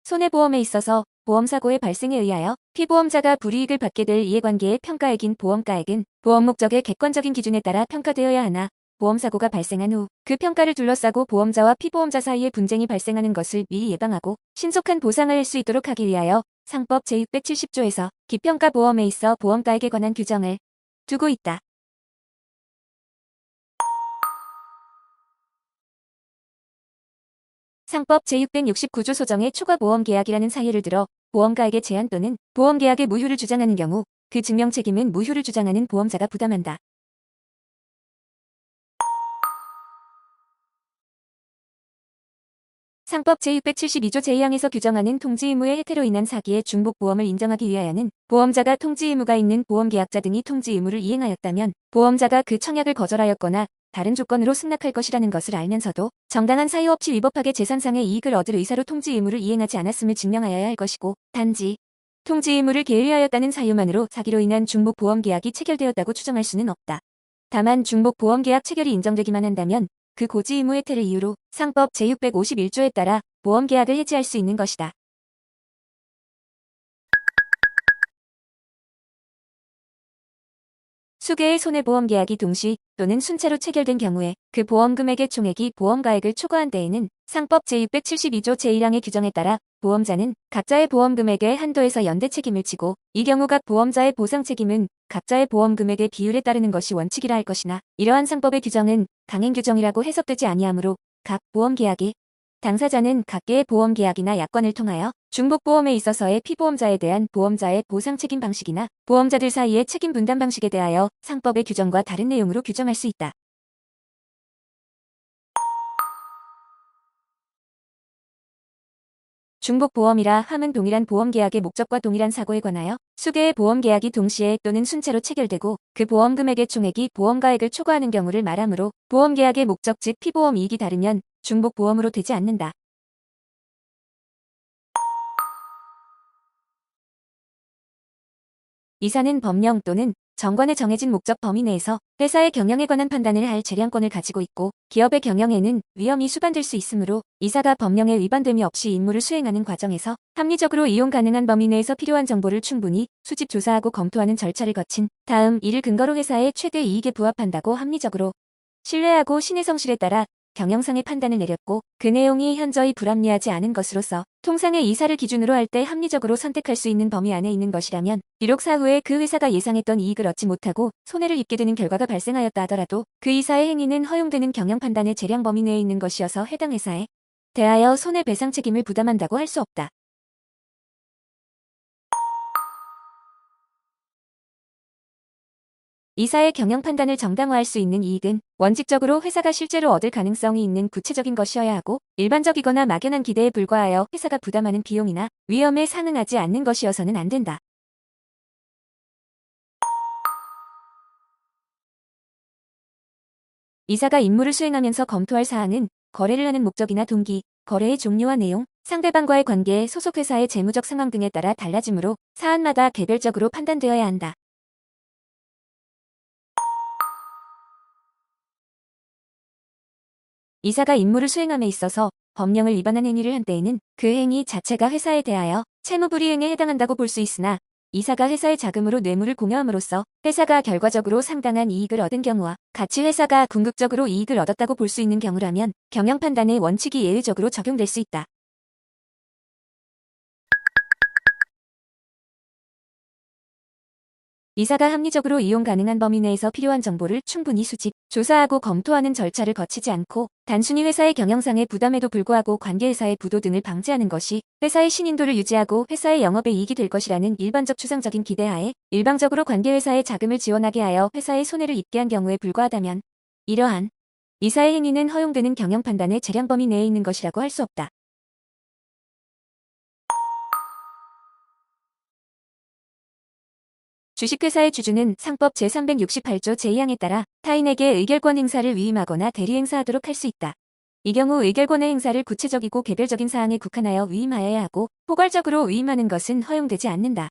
[SPEAKER 1] 손해보험에 있어서 보험사고의 발생에 의하여 피보험자가 불이익을 받게 될 이해관계의 평가액인 보험가액은 보험 목적의 객관적인 기준에 따라 평가되어야 하나 보험사고가 발생한 후 그 평가를 둘러싸고 보험자와 피보험자 사이에 분쟁이 발생하는 것을 미리 예방하고 신속한 보상을 할 수 있도록 하기 위하여 상법 제670조에서 기평가 보험에 있어 보험가액에 관한 규정을 두고 있다. 상법 제669조 소정의 초과 보험 계약이라는 사유를 들어 보험가액의 제한 또는 보험계약의 무효를 주장하는 경우 그 증명 책임은 무효를 주장하는 보험자가 부담한다. 상법 제672조 제2항에서 규정하는 통지 의무의 해태로 인한 사기의 중복보험을 인정하기 위하여는 보험자가 통지 의무가 있는 보험계약자 등이 통지 의무를 이행하였다면 보험자가 그 청약을 거절하였거나 다른 조건으로 승낙할 것이라는 것을 알면서도 정당한 사유 없이 위법하게 재산상의 이익을 얻을 의사로 통지 의무를 이행하지 않았음을 증명하여야 할 것이고 단지 통지 의무를 게을리하였다는 사유만으로 사기로 인한 중복보험계약이 체결되었다고 추정할 수는 없다. 다만 중복보험계약 체결이 인정되기만 한다면 그 고지 의무 해태를 이유로 상법 제651조에 따라 보험계약을 해지할 수 있는 것이다. 수개의 손해보험계약이 동시 또는 순차로 체결된 경우에 그 보험금액의 총액이 보험가액을 초과한 때에는 상법 제672조 제1항의 규정에 따라 보험자는 각자의 보험금액의 한도에서 연대 책임을 지고 이 경우 각 보험자의 보상 책임은 각자의 보험금액의 비율에 따르는 것이 원칙이라 할 것이나 이러한 상법의 규정은 강행 규정이라고 해석되지 아니하므로 각 보험계약이 당사자는 각계의 보험계약이나 약관을 통하여 중복보험에 있어서의 피보험자에 대한 보험자의 보상 책임 방식이나 보험자들 사이의 책임 분담 방식에 대하여 상법의 규정과 다른 내용으로 규정할 수 있다. 중복보험이라 함은 동일한 보험계약의 목적과 동일한 사고에 관하여 수개의 보험계약이 동시에 또는 순차로 체결되고 그 보험금액의 총액이 보험가액을 초과하는 경우를 말하므로 보험계약의 목적 즉 피보험 이익이 다르면 중복보험으로 되지 않는다. 이사는 법령 또는 정관에 정해진 목적 범위 내에서 회사의 경영에 관한 판단을 할 재량권을 가지고 있고 기업의 경영에는 위험이 수반될 수 있으므로 이사가 법령에 위반됨이 없이 임무를 수행하는 과정에서 합리적으로 이용 가능한 범위 내에서 필요한 정보를 충분히 수집 조사하고 검토하는 절차를 거친 다음 이를 근거로 회사의 최대 이익에 부합한다고 합리적으로 신뢰하고 신의 성실에 따라 경영상의 판단을 내렸고 그 내용이 현저히 불합리하지 않은 것으로서 통상의 이사를 기준으로 할 때 합리적으로 선택할 수 있는 범위 안에 있는 것이라면 비록 사후에 그 회사가 예상했던 이익을 얻지 못하고 손해를 입게 되는 결과가 발생하였다 하더라도 그 이사의 행위는 허용되는 경영 판단의 재량 범위 내에 있는 것이어서 해당 회사에 대하여 손해배상 책임을 부담한다고 할 수 없다. 이사의 경영 판단을 정당화할 수 있는 이익은 원칙적으로 회사가 실제로 얻을 가능성이 있는 구체적인 것이어야 하고 일반적이거나 막연한 기대에 불과하여 회사가 부담하는 비용이나 위험에 상응하지 않는 것이어서는 안 된다. 이사가 임무를 수행하면서 검토할 사항은 거래를 하는 목적이나 동기, 거래의 종류와 내용, 상대방과의 관계, 소속 회사의 재무적 상황 등에 따라 달라지므로 사안마다 개별적으로 판단되어야 한다. 이사가 임무를 수행함에 있어서 법령을 위반한 행위를 한 때에는 그 행위 자체가 회사에 대하여 채무불이행에 해당한다고 볼 수 있으나 이사가 회사의 자금으로 뇌물을 공여함으로써 회사가 결과적으로 상당한 이익을 얻은 경우와 같이 회사가 궁극적으로 이익을 얻었다고 볼 수 있는 경우라면 경영 판단의 원칙이 예외적으로 적용될 수 있다. 이사가 합리적으로 이용 가능한 범위 내에서 필요한 정보를 충분히 수집, 조사하고 검토하는 절차를 거치지 않고 단순히 회사의 경영상의 부담에도 불구하고 관계회사의 부도 등을 방지하는 것이 회사의 신인도를 유지하고 회사의 영업에 이익이 될 것이라는 일반적 추상적인 기대하에 일방적으로 관계회사의 자금을 지원하게 하여 회사의 손해를 입게 한 경우에 불과하다면 이러한 이사의 행위는 허용되는 경영 판단의 재량 범위 내에 있는 것이라고 할 수 없다. 주식회사의 주주는 상법 제368조 제2항에 따라 타인에게 의결권 행사를 위임하거나 대리행사하도록 할 수 있다. 이 경우 의결권의 행사를 구체적이고 개별적인 사항에 국한하여 위임하여야 하고 포괄적으로 위임하는 것은 허용되지 않는다.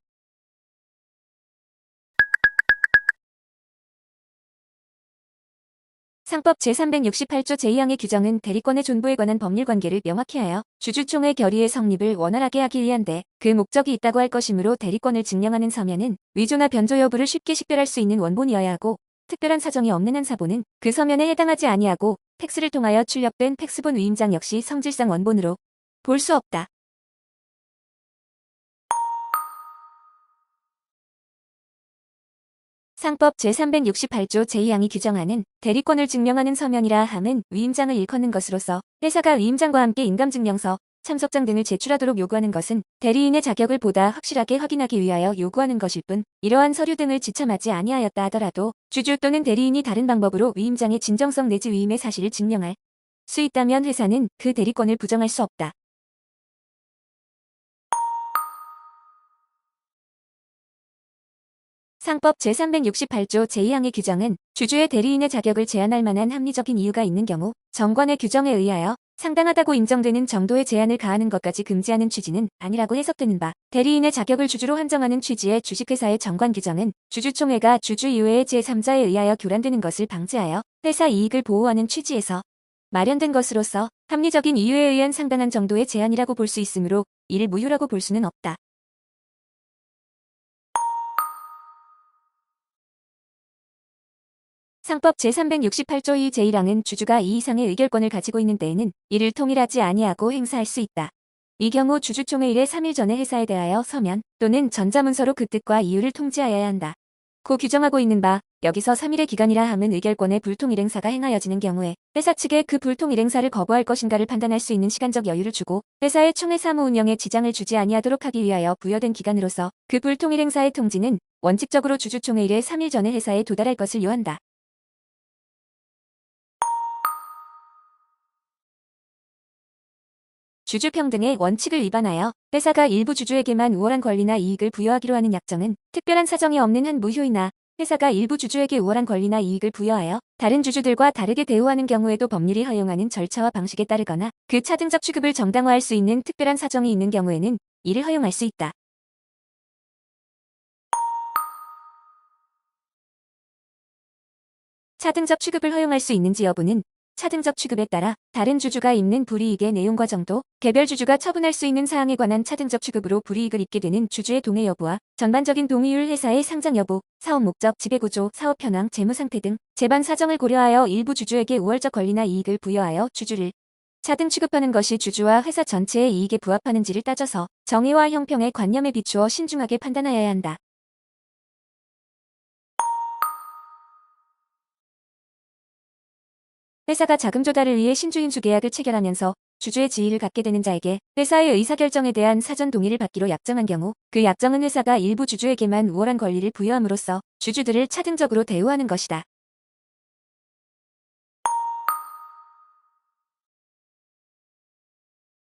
[SPEAKER 1] 상법 제368조 제2항의 규정은 대리권의 존보에 관한 법률관계를 명확히 하여 주주총회 결의의 성립을 원활하게 하기 위한데 그 목적이 있다고 할 것이므로 대리권을 증명하는 서면은 위조나 변조 여부를 쉽게 식별할 수 있는 원본이어야 하고 특별한 사정이 없는 한 사본은 그 서면에 해당하지 아니하고 팩스를 통하여 출력된 팩스본 위임장 역시 성질상 원본으로 볼 수 없다. 상법 제368조 제2항이 규정하는 대리권을 증명하는 서면이라 함은 위임장을 일컫는 것으로서 회사가 위임장과 함께 인감증명서, 참석장 등을 제출하도록 요구하는 것은 대리인의 자격을 보다 확실하게 확인하기 위하여 요구하는 것일 뿐 이러한 서류 등을 지참하지 아니하였다 하더라도 주주 또는 대리인이 다른 방법으로 위임장의 진정성 내지 위임의 사실을 증명할 수 있다면 회사는 그 대리권을 부정할 수 없다. 상법 제368조 제2항의 규정은 주주의 대리인의 자격을 제한할 만한 합리적인 이유가 있는 경우 정관의 규정에 의하여 상당하다고 인정되는 정도의 제한을 가하는 것까지 금지하는 취지는 아니라고 해석되는 바 대리인의 자격을 주주로 한정하는 취지의 주식회사의 정관 규정은 주주총회가 주주 이외의 제3자에 의하여 교란되는 것을 방지하여 회사 이익을 보호하는 취지에서 마련된 것으로서 합리적인 이유에 의한 상당한 정도의 제한이라고 볼 수 있으므로 이를 무효라고 볼 수는 없다. 상법 제368조 2 제1항은 주주가 이 이상의 의결권을 가지고 있는 때에는 이를 통일하지 아니하고 행사할 수 있다. 이 경우 주주총회일의 3일 전에 회사에 대하여 서면 또는 전자문서로 그 뜻과 이유를 통지하여야 한다. 고 규정하고 있는 바 여기서 3일의 기간이라 함은 의결권의 불통일 행사가 행하여지는 경우에 회사 측에 그 불통일 행사를 거부할 것인가를 판단할 수 있는 시간적 여유를 주고 회사의 총회 사무 운영에 지장을 주지 아니하도록 하기 위하여 부여된 기간으로서 그 불통일 행사의 통지는 원칙적으로 주주총회일의 3일 전에 회사에 도달할 것을 요한다. 주주평등의 원칙을 위반하여 회사가 일부 주주에게만 우월한 권리나 이익을 부여하기로 하는 약정은 특별한 사정이 없는 한 무효이나 회사가 일부 주주에게 우월한 권리나 이익을 부여하여 다른 주주들과 다르게 대우하는 경우에도 법률이 허용하는 절차와 방식에 따르거나 그 차등적 취급을 정당화할 수 있는 특별한 사정이 있는 경우에는 이를 허용할 수 있다. 차등적 취급을 허용할 수 있는지 여부는 차등적 취급에 따라 다른 주주가 입는 불이익의 내용과 정도, 개별 주주가 처분할 수 있는 사항에 관한 차등적 취급으로 불이익을 입게 되는 주주의 동의 여부와 전반적인 동의율, 회사의 상장 여부, 사업 목적, 지배구조, 사업 현황, 재무 상태 등 재반 사정을 고려하여 일부 주주에게 우월적 권리나 이익을 부여하여 주주를 차등 취급하는 것이 주주와 회사 전체의 이익에 부합하는지를 따져서 정의와 형평의 관념에 비추어 신중하게 판단하여야 한다. 회사가 자금 조달을 위해 신주임수 계약을 체결하면서 주주의 지위를 갖게 되는 자에게 회사의 의사결정에 대한 사전 동의를 받기로 약정한 경우 그 약정은 회사가 일부 주주에게만 우월한 권리를 부여함으로써 주주들을 차등적으로 대우하는 것이다.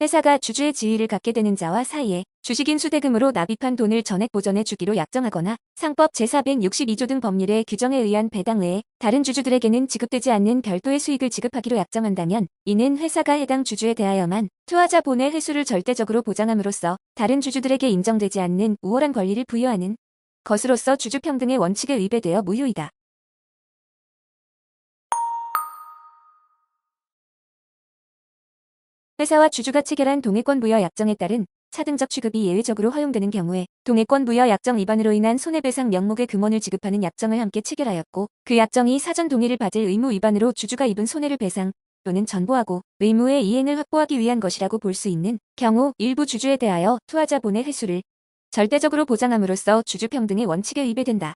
[SPEAKER 1] 회사가 주주의 지위를 갖게 되는 자와 사이에 주식인 수대금으로 납입한 돈을 전액 보전해 주기로 약정하거나 상법 제462조 등 법률의 규정에 의한 배당 외에 다른 주주들에게는 지급되지 않는 별도의 수익을 지급하기로 약정한다면 이는 회사가 해당 주주에 대하여만 투하자본의 회수를 절대적으로 보장함으로써 다른 주주들에게 인정되지 않는 우월한 권리를 부여하는 것으로서 주주평등의 원칙에 위배되어 무효이다. 회사와 주주가 체결한 동해권 부여 약정에 따른 차등적 취급이 예외적으로 허용되는 경우에 동해권 부여 약정 위반으로 인한 손해배상 명목의 금원을 지급하는 약정을 함께 체결하였고 그 약정이 사전 동의를 받을 의무 위반으로 주주가 입은 손해를 배상 또는 전보하고 의무의 이행을 확보하기 위한 것이라고 볼 수 있는 경우 일부 주주에 대하여 투하자본의 회수를 절대적으로 보장함으로써 주주평등의 원칙에 위배된다.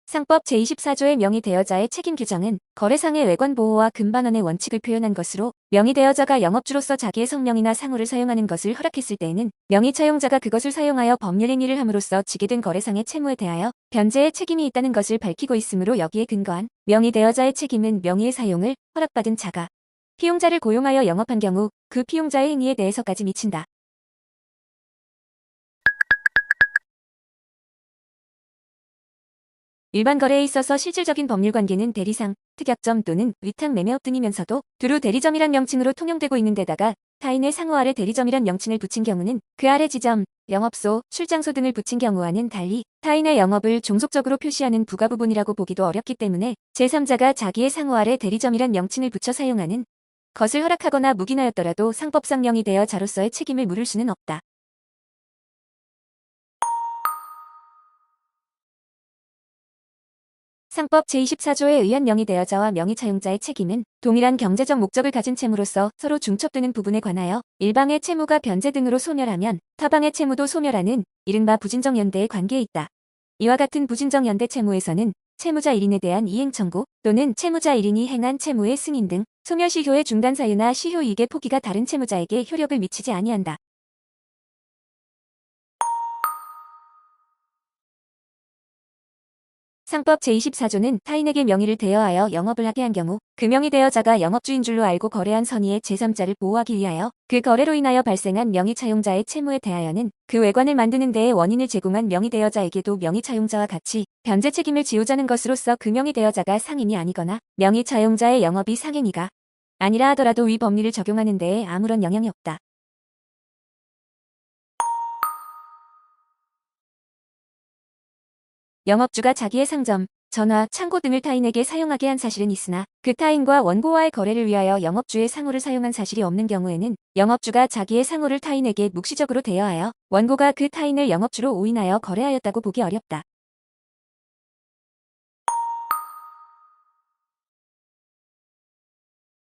[SPEAKER 1] 상법 제24조의 명의대여자의 책임 규정은 거래상의 외관 보호와 금반원의 원칙을 표현한 것으로 명의대여자가 영업주로서 자기의 성명이나 상호를 사용하는 것을 허락했을 때에는 명의차용자가 그것을 사용하여 법률행위를 함으로써 지게 된 거래상의 채무에 대하여 변제의 책임이 있다는 것을 밝히고 있으므로 여기에 근거한 명의대여자의 책임은 명의의 사용을 허락받은 자가 피용자를 고용하여 영업한 경우 그 피용자의 행위에 대해서까지 미친다. 일반 거래에 있어서 실질적인 법률 관계는 대리상, 특약점 또는 위탁 매매업 등이면서도 두루 대리점이란 명칭으로 통용되고 있는 데다가 타인의 상호 아래 대리점이란 명칭을 붙인 경우는 그 아래 지점, 영업소, 출장소 등을 붙인 경우와는 달리 타인의 영업을 종속적으로 표시하는 부가 부분이라고 보기도 어렵기 때문에 제3자가 자기의 상호 아래 대리점이란 명칭을 붙여 사용하는 것을 허락하거나 묵인하였더라도 상법상 명의대여 자로서의 책임을 물을 수는 없다. 상법 제24조에 의한 명의대여자와 명의차용자의 책임은 동일한 경제적 목적을 가진 채무로서 서로 중첩되는 부분에 관하여 일방의 채무가 변제 등으로 소멸하면 타방의 채무도 소멸하는 이른바 부진정연대의 관계에 있다. 이와 같은 부진정연대 채무에서는 채무자 1인에 대한 이행 청구 또는 채무자 1인이 행한 채무의 승인 등 소멸 시효의 중단 사유나 시효 이익의 포기가 다른 채무자에게 효력을 미치지 아니한다. 상법 제24조는 타인에게 명의를 대여하여 영업을 하게 한 경우 그 명의대여자가 영업주인 줄로 알고 거래한 선의의 제3자를 보호하기 위하여 그 거래로 인하여 발생한 명의차용자의 채무에 대하여는 그 외관을 만드는 데에 원인을 제공한 명의대여자에게도 명의차용자와 같이 변제 책임을 지우자는 것으로서 그 명의대여자가 상인이 아니거나 명의차용자의 영업이 상행위가 아니라 하더라도 위 법리를 적용하는 데에 아무런 영향이 없다. 영업주가 자기의 상점, 전화, 창고 등을 타인에게 사용하게 한 사실은 있으나 그 타인과 원고와의 거래를 위하여 영업주의 상호를 사용한 사실이 없는 경우에는 영업주가 자기의 상호를 타인에게 묵시적으로 대여하여 원고가 그 타인을 영업주로 오인하여 거래하였다고 보기 어렵다.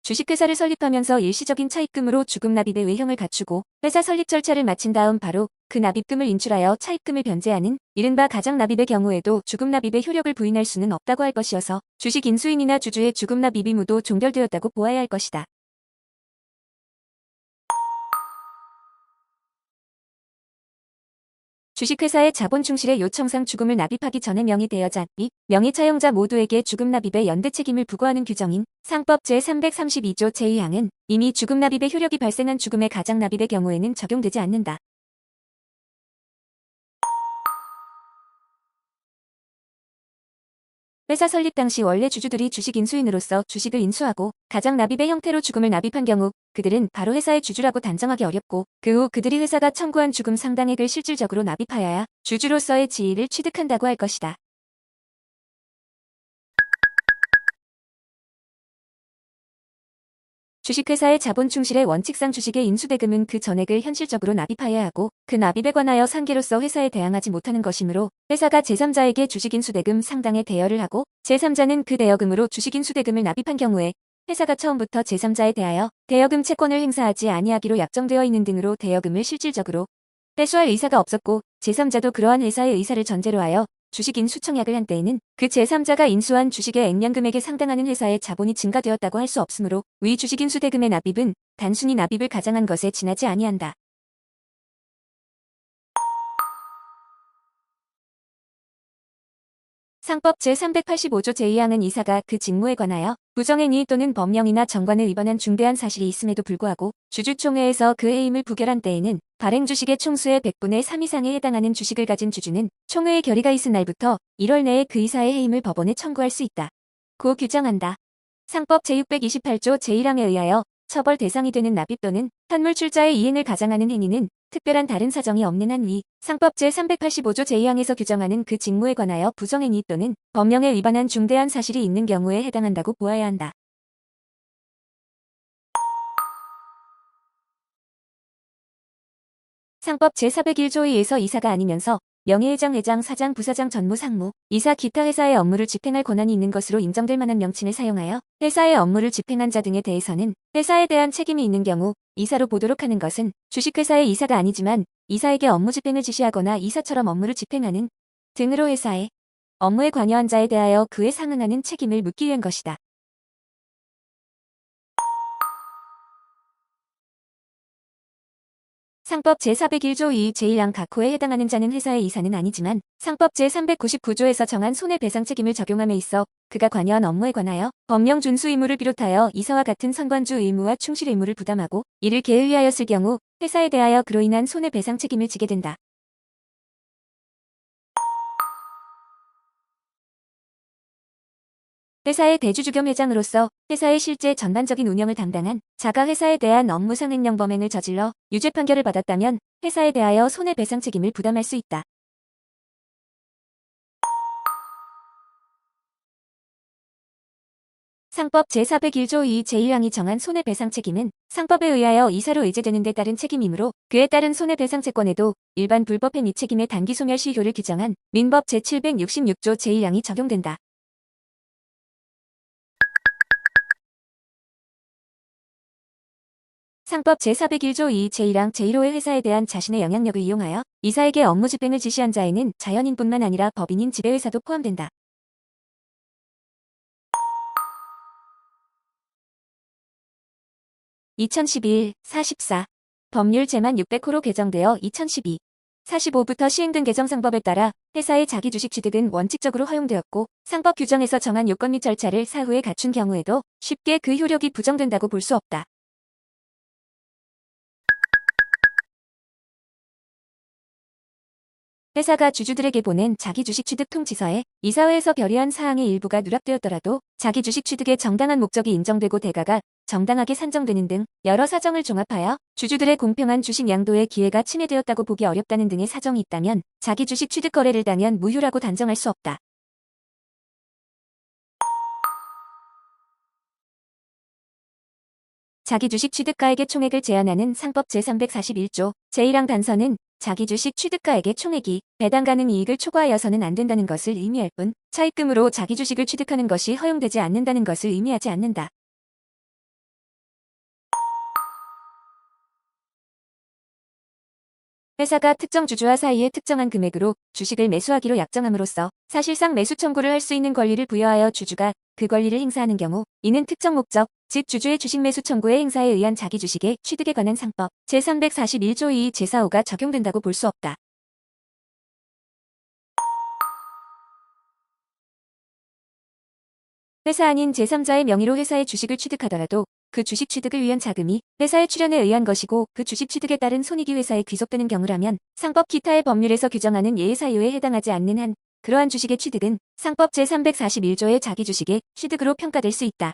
[SPEAKER 1] 주식회사를 설립하면서 일시적인 차입금으로 주금 납입의 외형을 갖추고 회사 설립 절차를 마친 다음 바로 그 납입금을 인출하여 차입금을 변제하는 이른바 가장 납입의 경우에도 주금 납입의 효력을 부인할 수는 없다고 할 것이어서 주식 인수인이나 주주의 주금 납입이 모두 종결되었다고 보아야 할 것이다. 주식회사의 자본 충실의 요청상 주금을 납입하기 전에 명의대여자 및 명의차용자 모두에게 주금 납입의 연대 책임을 부과하는 규정인 상법 제332조 제2항은 이미 주금 납입의 효력이 발생한 주금의 가장 납입의 경우에는 적용되지 않는다. 회사 설립 당시 원래 주주들이 주식 인수인으로서 주식을 인수하고 가장 납입의 형태로 주금을 납입한 경우 그들은 바로 회사의 주주라고 단정하기 어렵고 그 후 그들이 회사가 청구한 주금 상당액을 실질적으로 납입하여야 주주로서의 지위를 취득한다고 할 것이다. 주식회사의 자본 충실의 원칙상 주식의 인수대금은 그 전액을 현실적으로 납입하여야 하고 그 납입에 관하여 상계로서 회사에 대항하지 못하는 것이므로 회사가 제3자에게 주식인수대금 상당의 대여를 하고 제3자는 그 대여금으로 주식인수대금을 납입한 경우에 회사가 처음부터 제3자에 대하여 대여금 채권을 행사하지 아니하기로 약정되어 있는 등으로 대여금을 실질적으로 회수할 의사가 없었고 제3자도 그러한 회사의 의사를 전제로 하여 주식 인수 청약을 한 때에는 그 제3자가 인수한 주식의 액면금액에 상당하는 회사의 자본이 증가되었다고 할 수 없으므로 위 주식 인수 대금의 납입은 단순히 납입을 가장한 것에 지나지 아니한다. 상법 제385조 제2항은 이사가 그 직무에 관하여 부정행위 또는 법령이나 정관을 위반한 중대한 사실이 있음에도 불구하고 주주총회에서 그 해임을 부결한 때에는 발행 주식의 총수의 100분의 3 이상에 해당하는 주식을 가진 주주는 총회의 결의가 있은 날부터 1월 내에 그 이사의 해임을 법원에 청구할 수 있다. 고 규정한다. 상법 제628조 제1항에 의하여 처벌 대상이 되는 납입 또는 판물 출자의 이행을 가장하는 행위는 특별한 다른 사정이 없는 한 위 상법 제385조 제2항에서 규정하는 그 직무에 관하여 부정행위 또는 법령에 위반한 중대한 사실이 있는 경우에 해당한다고 보아야 한다. 상법 제401조 2에서 이사가 아니면서 명예회장, 회장, 사장, 부사장, 전무, 상무, 이사 기타 회사의 업무를 집행할 권한이 있는 것으로 인정될 만한 명칭을 사용하여 회사의 업무를 집행한 자 등에 대해서는 회사에 대한 책임이 있는 경우 이사로 보도록 하는 것은 주식회사의 이사가 아니지만 이사에게 업무 집행을 지시하거나 이사처럼 업무를 집행하는 등으로 회사의 업무에 관여한 자에 대하여 그에 상응하는 책임을 묻기 위한 것이다. 상법 제401조 2 제1항 각호에 해당하는 자는 회사의 이사는 아니지만 상법 제399조에서 정한 손해배상 책임을 적용함에 있어 그가 관여한 업무에 관하여 법령 준수 의무를 비롯하여 이사와 같은 선관주 의무와 충실 의무를 부담하고 이를 게을리하였을 경우 회사에 대하여 그로 인한 손해배상 책임을 지게 된다. 회사의 대주주 겸 회장으로서 회사의 실제 전반적인 운영을 담당한 자가 회사에 대한 업무 상행령 범행을 저질러 유죄 판결을 받았다면 회사에 대하여 손해배상 책임을 부담할 수 있다. 상법 제401조 2 제1항이 정한 손해배상 책임은 상법에 의하여 이사로 의제되는 데 따른 책임이므로 그에 따른 손해배상 채권에도 일반 불법 행위 책임의 단기 소멸 시효를 규정한 민법 제766조 제1항이 적용된다. 상법 제401조 2 제1항 제1호의 회사에 대한 자신의 영향력을 이용하여 이사에게 업무 집행을 지시한 자에는 자연인뿐만 아니라 법인인 지배회사도 포함된다. 2011-44 법률 제만 600호로 개정되어 2012 45부터 시행된 개정상법에 따라 회사의 자기주식 취득은 원칙적으로 허용되었고 상법 규정에서 정한 요건 및 절차를 사후에 갖춘 경우에도 쉽게 그 효력이 부정된다고 볼 수 없다. 회사가 주주들에게 보낸 자기주식 취득 통지서에 이사회에서 결의한 사항의 일부가 누락되었더라도 자기주식 취득의 정당한 목적이 인정되고 대가가 정당하게 산정되는 등 여러 사정을 종합하여 주주들의 공평한 주식 양도의 기회가 침해되었다고 보기 어렵다는 등의 사정이 있다면 자기 주식 취득 거래를 당연 무효라고 단정할 수 없다. 자기 주식 취득가액의 총액을 제한하는 상법 제341조 제1항 단서는 자기 주식 취득가액의 총액이 배당 가능 이익을 초과하여서는 안 된다는 것을 의미할 뿐 차입금으로 자기 주식을 취득하는 것이 허용되지 않는다는 것을 의미하지 않는다. 회사가 특정 주주와 사이에 특정한 금액으로 주식을 매수하기로 약정함으로써 사실상 매수 청구를 할 수 있는 권리를 부여하여 주주가 그 권리를 행사하는 경우 이는 특정 목적, 즉 주주의 주식 매수 청구의 행사에 의한 자기 주식의 취득에 관한 상법 제341조 2 제4호가 적용된다고 볼 수 없다. 회사 아닌 제3자의 명의로 회사의 주식을 취득하더라도 그 주식 취득을 위한 자금이 회사의 출연에 의한 것이고 그 주식 취득에 따른 손익이 회사에 귀속되는 경우라면 상법 기타의 법률에서 규정하는 예외 사유에 해당하지 않는 한 그러한 주식의 취득은 상법 제341조의 자기 주식의 취득으로 평가될 수 있다.